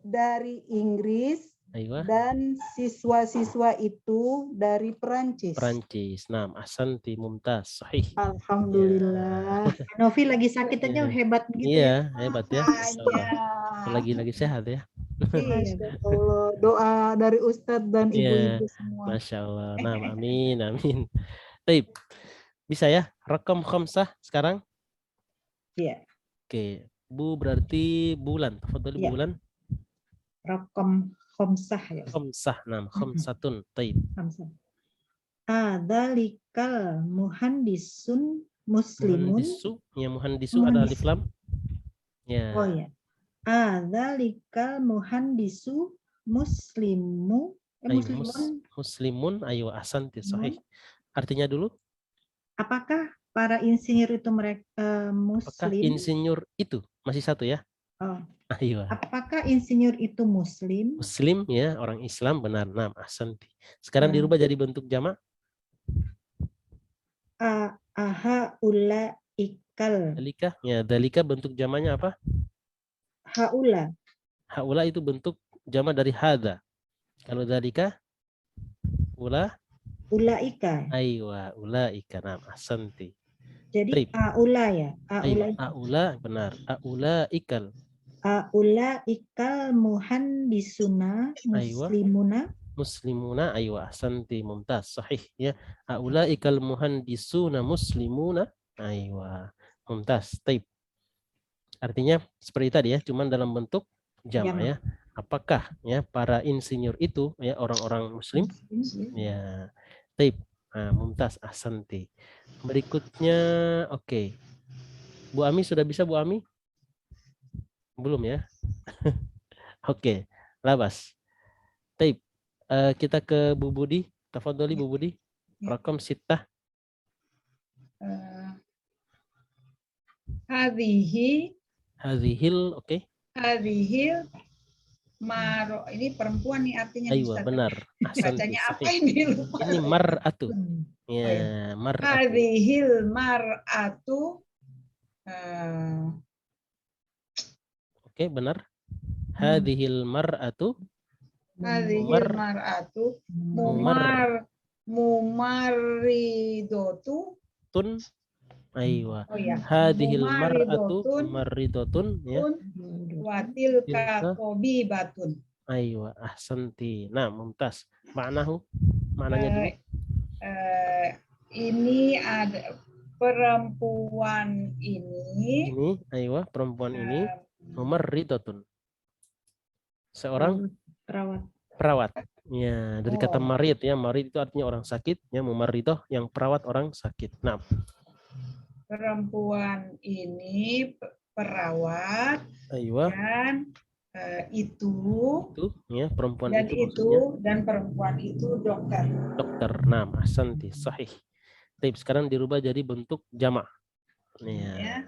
dari Inggris Aywa. dan siswa-siswa itu dari Perancis. Perancis. Nah, ahsanti mumtaz. Sahih. Alhamdulillah. Novi lagi sakit aja hebat begitu. Iya, hebat ya. Masya Allah. Aja. Lagi sehat ya. Masya Allah. Doa dari Ustadz dan Iya. ibu-ibu semua. Masya Allah. Nah, amin, amin. Baik. Bisa ya? Rekam khamsah sekarang? Iya. Oke. Bu berarti bulan. Tafadhali Iya. bulan. Rokom khomsah ya. Khamsah. Nah, khamsatun. Taib. Khamsah. Adzalikal muhandisun muslimun. Muhandisu. Ya, muhandisu ada alif lam. Ya. Oh ya. Adzalikal muhandisu muslimu. Ayo, Muslimun. muslimun. Ayo, ahsanti. Sahih. Artinya dulu. Apakah para insinyur itu mereka Apakah muslim? insinyur itu? Masih satu ya. Oh. Ayo. Apakah insinyur itu muslim? Muslim ya, orang Islam benar. Nah, ahsanti. Sekarang Nah. dirubah jadi bentuk jamak. Aha ula ikal. Dalika. Ya, dalika bentuk jamaknya apa? Haula. Haula itu bentuk jamak dari hada. Kalau dalika Ulaika. aywa ulaika. Nah, ahsanti. Jadi Baik. aula ya. Aula. Aywa, aula benar. Aula ikal. Aula ikal muhandisuna Aywa. muslimuna. Muslimuna aywa ahsanti mumtaz. Sahih ya. Aula ikal muhandisuna muslimuna aywa. Mumtaz. Taib. Artinya seperti tadi ya, cuman dalam bentuk jamak Jamak. ya. Apakah ya para insinyur itu ya orang-orang muslim? Ya. Taib. Nah, mumtaz ahsanti. Berikutnya oke. Bu Ami sudah bisa Bu Ami? Belum ya? Oke, labas. Taib. Kita ke Bu Budi. Tafadholi Bu Budi. Ya. Rakam sittah. Hadhihi Hadhil, oke. hadhil maro, ini perempuan nih artinya nih, Aywa, Ustaz. benar. Ahsanti, Bacanya apa sahih. ini, lupa Ini saya. mar'atu. Oh, Ya, ya. mar'atu. Hadhil mar'atu Oke, benar. Hadhil mar'atu hadhil mar'atu mumarridotu. tun. Aywa. Oh ya, Hadhil mar'atu mumaridotun maridotun ya. watil Tilka. katobibatun. Aywa, ahsanti. Nah, mumtaz. Ma'nahu? Maknanya dulu. Ini ada perempuan ini Ini, aywa, perempuan ini mumarridotun. Seorang Perawat. perawat. Ya, dari kata marid ya, marid itu artinya orang sakit, ya mumarridoh yang perawat orang sakit. Nah, perempuan ini perawat aywa. dan itu Ya, perempuan dan itu itu maksudnya dan perempuan itu dokter. dokter. Nah, ahsanti, sahih. Tapi sekarang dirubah jadi bentuk jamak. Ya. Ya.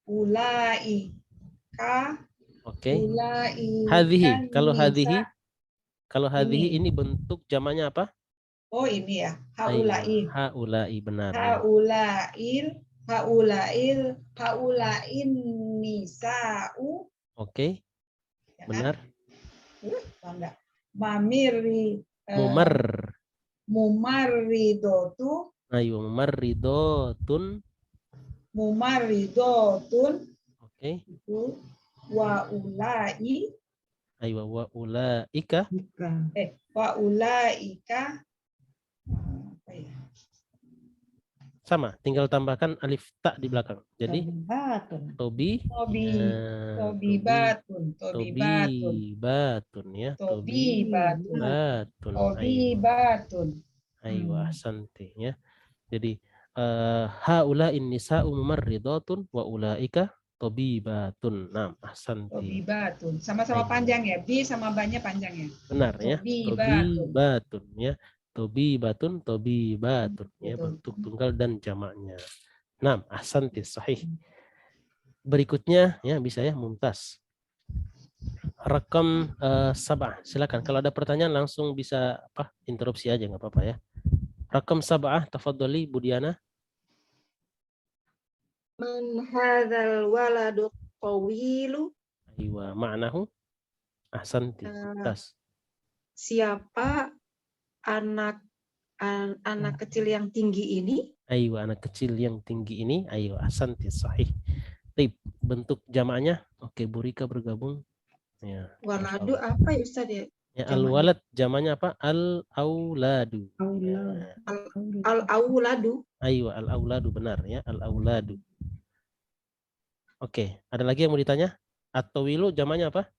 Ulaika. Oke. Ulaika. Hadhihi. nisa. Kalau hadhihi ini bentuk jamaknya apa? Oh ini ya. Aywa, Haulai. haulai, benar. Ya. Haulain nisa'u. Oke. Ya kan? Benar. Bangga. Mamiri. Mumarridotu. Aywa, mumarridotun. Mumarridotun. Oke. Itu wa ulai. Aywa, wa ulaika. Wa ulaika. Apa ya? Sama, tinggal tambahkan alif ta di belakang. Jadi tobibatun ya. Tobibatun. Aywa, ahsanti ya. Jadi haula nisa'u mumarridatun wa ulaika tobibatun. Nah, ahsanti. Tobibatun. Sama-sama panjang ya. Bi sama banyak panjang ya. Benar ya. Tobibatun ya. Tobibatun ya, bentuk tunggal dan jamaknya. Nah, ahsanti, sahih. Berikutnya ya bisa ya, mumtaz. Rakam sab'ah. Silakan kalau ada pertanyaan langsung bisa interupsi aja nggak apa-apa ya. Rakam sab'ah, tafadholi Bu Diana. Man hadzal waladu tawilu. Aywa, ma'nahu. Ahsanti. Mumtaz. Siapa anak kecil yang tinggi ini? Aywa, anak kecil yang tinggi ini. Aywa, ahsanti, sahih. Tip, bentuk jamaknya. Oke, Bu Rika bergabung. Ya. Waladu apa ya Ustaz ya? Ya, al-walad jamaknya apa? Al-auladu. Al-auladu. Aywa, al-auladu, benar ya, al-auladu. Oke, ada lagi yang mau ditanya? At-tawilu jamaknya apa?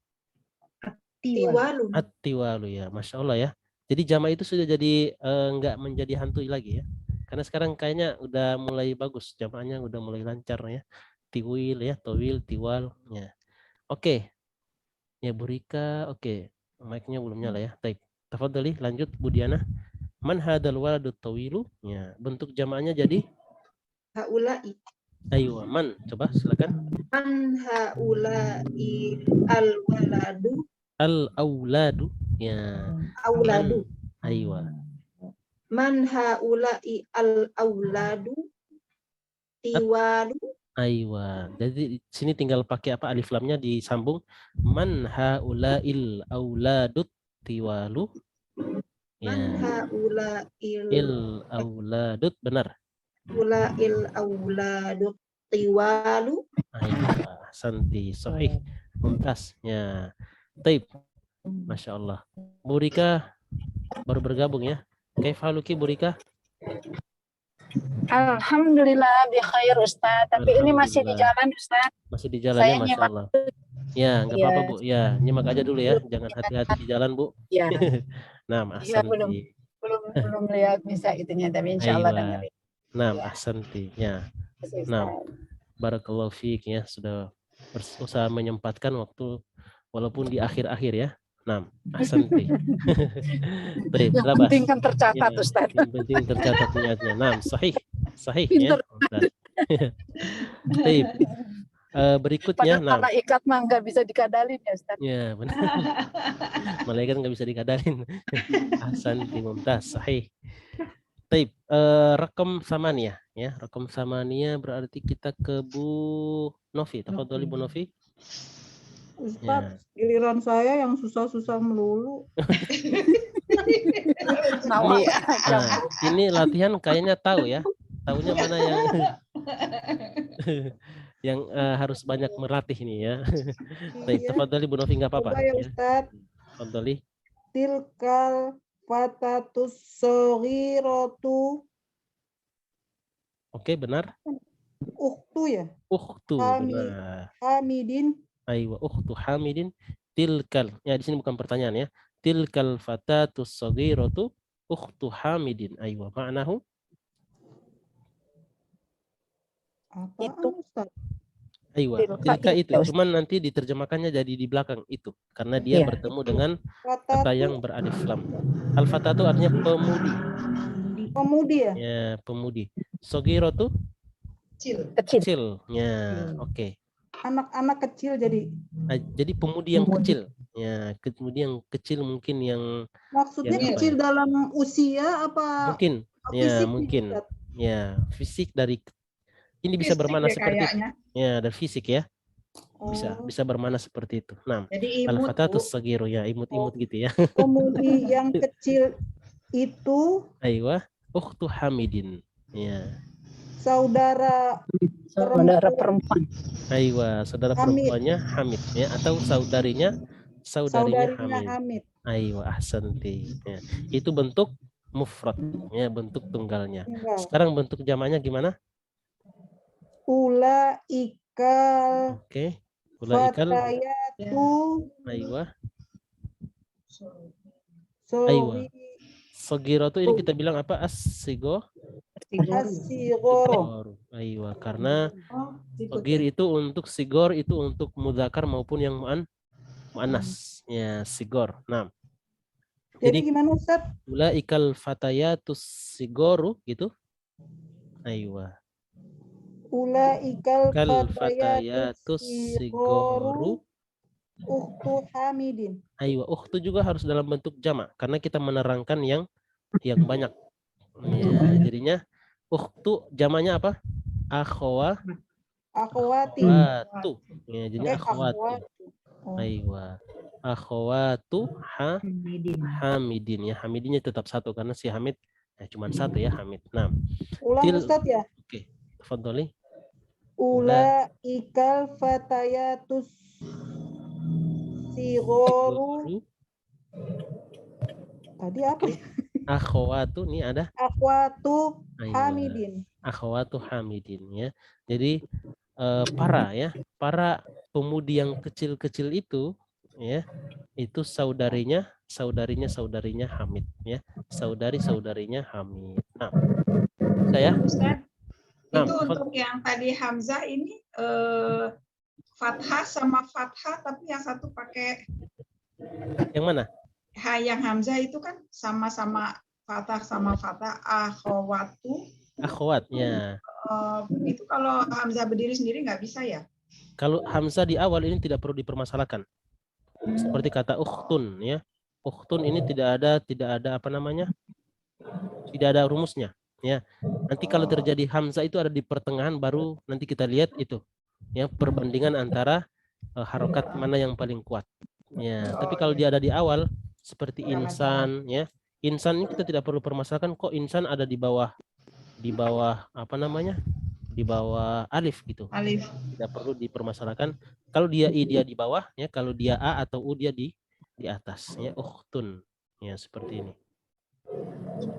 Tiwalu. At-tiwalu ya, Masya Allah ya. Jadi jamak itu sudah jadi nggak menjadi hantui lagi ya. Karena sekarang kayaknya udah mulai bagus, jamaknya udah mulai lancar ya. Tiwil ya, tawil, tiwal ya. Oke. Ya Bu Rika, oke. Mic-nya belum nyala ya. Baik. Tafadhali lanjut Bu Diana. Man hadal waladu tawilu? Ya, bentuk jamaknya jadi Haulai. ayo, man. Coba silakan. Man haulai al-waladu. Al-auladu. Ya. Auladu. Aywa. Man haulai al-auladu tiwalu. Aywa. Jadi di sini tinggal pakai apa, alif lamnya disambung. Man haulail auladut tiwalu. Ya. Man haulail auladut, benar. Ulail auladut tiwalu. Aywa. Santi, sahih. Mumtaz. Ya. Taib. Masya Allah. Bu Rika baru bergabung ya. Kaifaluki Bu Rika? Alhamdulillah bi khair Ustaz. Tapi ini masih di jalan Ustaz. Masih di jalan ya, Masya Allah. Ya, nggak apa-apa Bu. Ya, nyimak aja dulu ya. Jangan hati-hati di jalan Bu. Ya. Nah, Ya, ahsanti. belum lihat bisa itunya, tapi insya Allah dengerin. Nah, ahsanti. Ya. Nah, barakallahu fiik ya, sudah berusaha menyempatkan waktu walaupun di akhir-akhir ya. Nah, ahsanti. Baik, Yang labas. penting kan tercatat, Ya, Ustaz. yang penting tercatat niatnya. Nah, sahih ya. Pinter. Baik. Berikutnya, Padahal nah, malaikat mah nggak bisa dikadalin ya, Ustaz. ya benar. Malaikat nggak bisa dikadalin. Ahsanti, mumtaz, sahih. Baik, rakam samaniyah ya. Rakam samaniyah berarti kita ke Bu Novi. Tafadhali Bu Novi. Ustaz, giliran saya yang susah-susah melulu. Ini, ini latihan kayaknya tahu ya. Tahunya mana yang yang harus banyak melatih ini ya. Baik, Iya. tafadhali Bu Novi, nggak apa-apa. Coba ya Ya. Ustaz. Tafadhali. Tilkal fatatus shaghiratu. Oke, benar. Ukhtu ya. Ukhtu, benar. Hamidin. Aywa, ukhtu Hamidin. Tilkal. Ya, di sini bukan pertanyaan ya. Tilkal fatatus shaghiratu ukhtu Hamidin. Aywa, ma'nahu? Apaan Ustaz? Aywa, Tilka tilka itu. itu, Ustaz. Cuman nanti diterjemahkannya jadi di belakang itu. Karena dia Iya. bertemu dengan Fatatu, kata yang beralif lam. Al-fatatu artinya pemudi. pemudi ya. Ya, pemudi. Shaghiratu Kecil. Kecil. kecil. Ya, oke. Anak-anak kecil jadi. Jadi pemudi yang kecil. Ya, pemudi yang kecil mungkin yang Maksudnya Yang apa kecil ya? dalam usia apa mungkin. Ya, fisik nih, mungkin. Ustaz? Ya, fisik dari ini bisa Fisik bermana ya seperti itu. kayaknya. Ya, dari fisik ya. Bisa Oh, bisa bermana seperti itu. Nah, Jadi imut, Bu. al-fatatus saghiru ya, imut-imut gitu ya. pemudi yang kecil itu Aywa, ukhtu Hamidin. Ya. saudara Saudara perempuan. Aywa, saudara Hamid. perempuannya Hamid ya, atau saudarinya saudarinya Hamid. Hamid. Aywa, ahsanti. Ya. Itu bentuk mufrad ya, bentuk tunggalnya. Enggak. Sekarang bentuk jamaknya gimana? Ulaikal Oke. Ulaikal. fatayatu Aywa. sohi Sagiratu ini kita bilang apa? As-sigo. asigoro. Aywa, karena sagir itu untuk sigor, itu untuk mudzakkar maupun yang muannas. Ya, sigor. Nah, Jadi jadi gimana Ustaz? ulaikal fatayatus sigoru gitu. Aywa. Ulaikal Kal fatayatus fatayatus sigoru sigoru. ukhtu Hamidin. Aywa, ukhtu juga harus dalam bentuk jamak karena kita menerangkan yang banyak. Ya, jadinya ukhtu jamaknya apa? Akhwatu. Akhwati. Ya, jadinya akhwatu. Oh. Aywa. Akhwatu Hamidin ya. Hamidinnya tetap satu karena si Hamid cuma satu ya, Hamid. Nah, Ulang Ustaz ya. Oke. Tafadhali. Ulaikal fatayatus sigoru. Tadi apa? Akhwatu nih ada Akhwatu Aywa. Hamidin. Akhwatu Hamidin ya. Jadi para pemudi yang kecil-kecil itu ya, itu saudarinya Hamid ya. Saudarinya Hamid. Nah, saya Ustaz, Nah, itu untuk yang tadi Hamzah ini fathah sama fathah, tapi yang satu pakai yang mana? yang Hamzah itu kan sama-sama fathah sama fathah. Akhwat ya. Itu kalau Hamzah berdiri sendiri nggak bisa ya? Kalau Hamzah di awal ini tidak perlu dipermasalahkan. Seperti kata ukhtun ya. Ukhtun ini tidak ada apa namanya? Tidak ada rumusnya ya. Nanti kalau terjadi Hamzah itu ada di pertengahan, baru nanti kita lihat itu ya, perbandingan antara harokat mana yang paling kuat. Ya, tapi kalau dia ada di awal seperti insan ya. Insan ini kita tidak perlu permasalahkan, kok insan ada di bawah apa namanya? Di bawah alif gitu. Alif. Tidak perlu dipermasalahkan. Kalau dia i dia di bawah ya, kalau dia a atau u dia di atas ya. Ukhtun ya, seperti ini.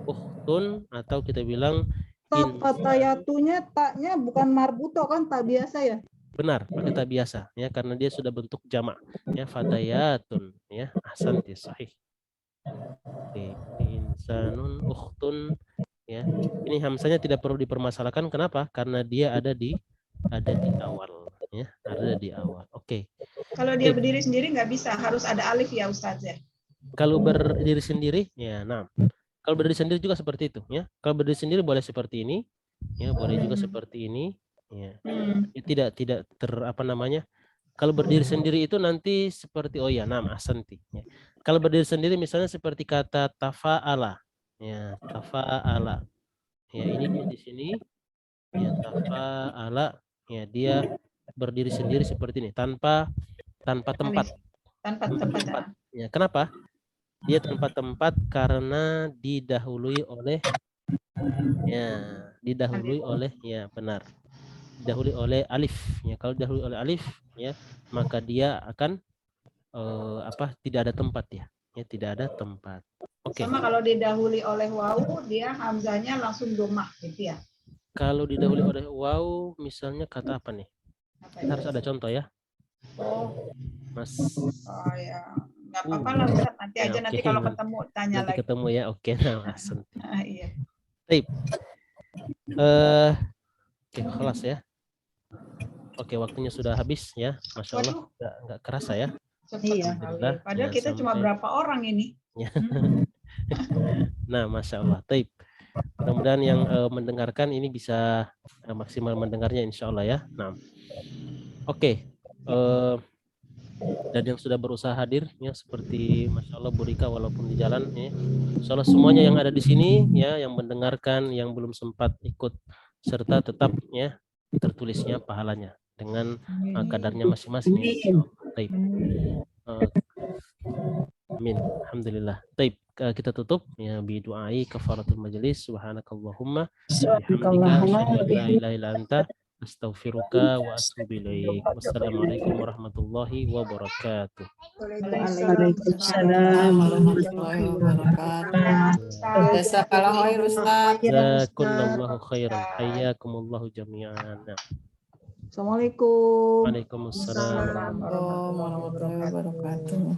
Ukhtun atau kita bilang Fatayatunya taknya bukan marbuto kan, tak biasa ya? Benar, pakai tak biasa ya, karena dia sudah bentuk jamak ya. Fatayatun ya, ahsanti, sahih. Oke, insanun ukhtun ya. Ini hamzanya tidak perlu dipermasalahkan, kenapa? Karena dia ada di awal ya, ada di awal. Oke. Kalau dia berdiri sendiri nggak bisa, harus ada alif ya Ustaz ya. Kalau berdiri sendiri, ya, nah. Kalau berdiri sendiri juga seperti itu, ya. Kalau berdiri sendiri boleh seperti ini, ya, boleh juga seperti ini, ya. Tidak apa namanya? Kalau berdiri sendiri itu nanti seperti nama asanti. Ya. Kalau berdiri sendiri misalnya seperti kata tafa'ala, ya, tafa'ala. Ya, ini dia di sini, ya, tafa'ala, ya, dia berdiri sendiri seperti ini tanpa tempat. Tanpa tempat. Ya, kenapa? Dia tanpa tempat karena didahului oleh benar. Didahului oleh alif. Ya, kalau didahului oleh alif, ya, maka dia akan tidak ada tempat ya. Ya, tidak ada tempat. Oke. Sama kalau didahului oleh wawu, dia hamzahnya langsung domah gitu ya. Kalau didahului oleh wawu, misalnya kata apa nih? Harus ada contoh ya. Mas. Oh ya, nggak apa-apa lah Ustaz. Nanti aja, nanti kalau ketemu tanya nanti lagi. ketemu ya. Oke, langsung. Iya. Baik. Oke, kelas ya. Oke, waktunya sudah habis ya. Masya Allah, nggak kerasa ya. Iya. Padahal kita cuma berapa orang ini. Ya. Nah, Masya Allah. Taib. Mudah-mudahan yang mendengarkan ini bisa maksimal mendengarnya insya Allah ya. Nah, oke. Dan yang sudah berusaha hadir ya seperti Masya Allah Bu Rika walaupun di jalan ya. Insya Allah semuanya yang ada di sini ya yang mendengarkan yang belum sempat ikut serta tetap ya tertulisnya pahalanya dengan kadarnya masing-masing. Taib. Amin. Alhamdulillah. Taib. Kita tutup ya bi du'ai kafaratul majelis subhanakallahumma bihamdika la ilaha illa anta astaghfiruka wa atubu ilaik. Wassalamualaikum warahmatullahi wabarakatuh. Waalaikumsalam warahmatullahi wabarakatuh. Jazakallahu khair Ustaz. Jazakumullahu khairan. Hayyakumullahu jami'an. Assalamualaikum. Waalaikumsalam warahmatullahi wabarakatuh.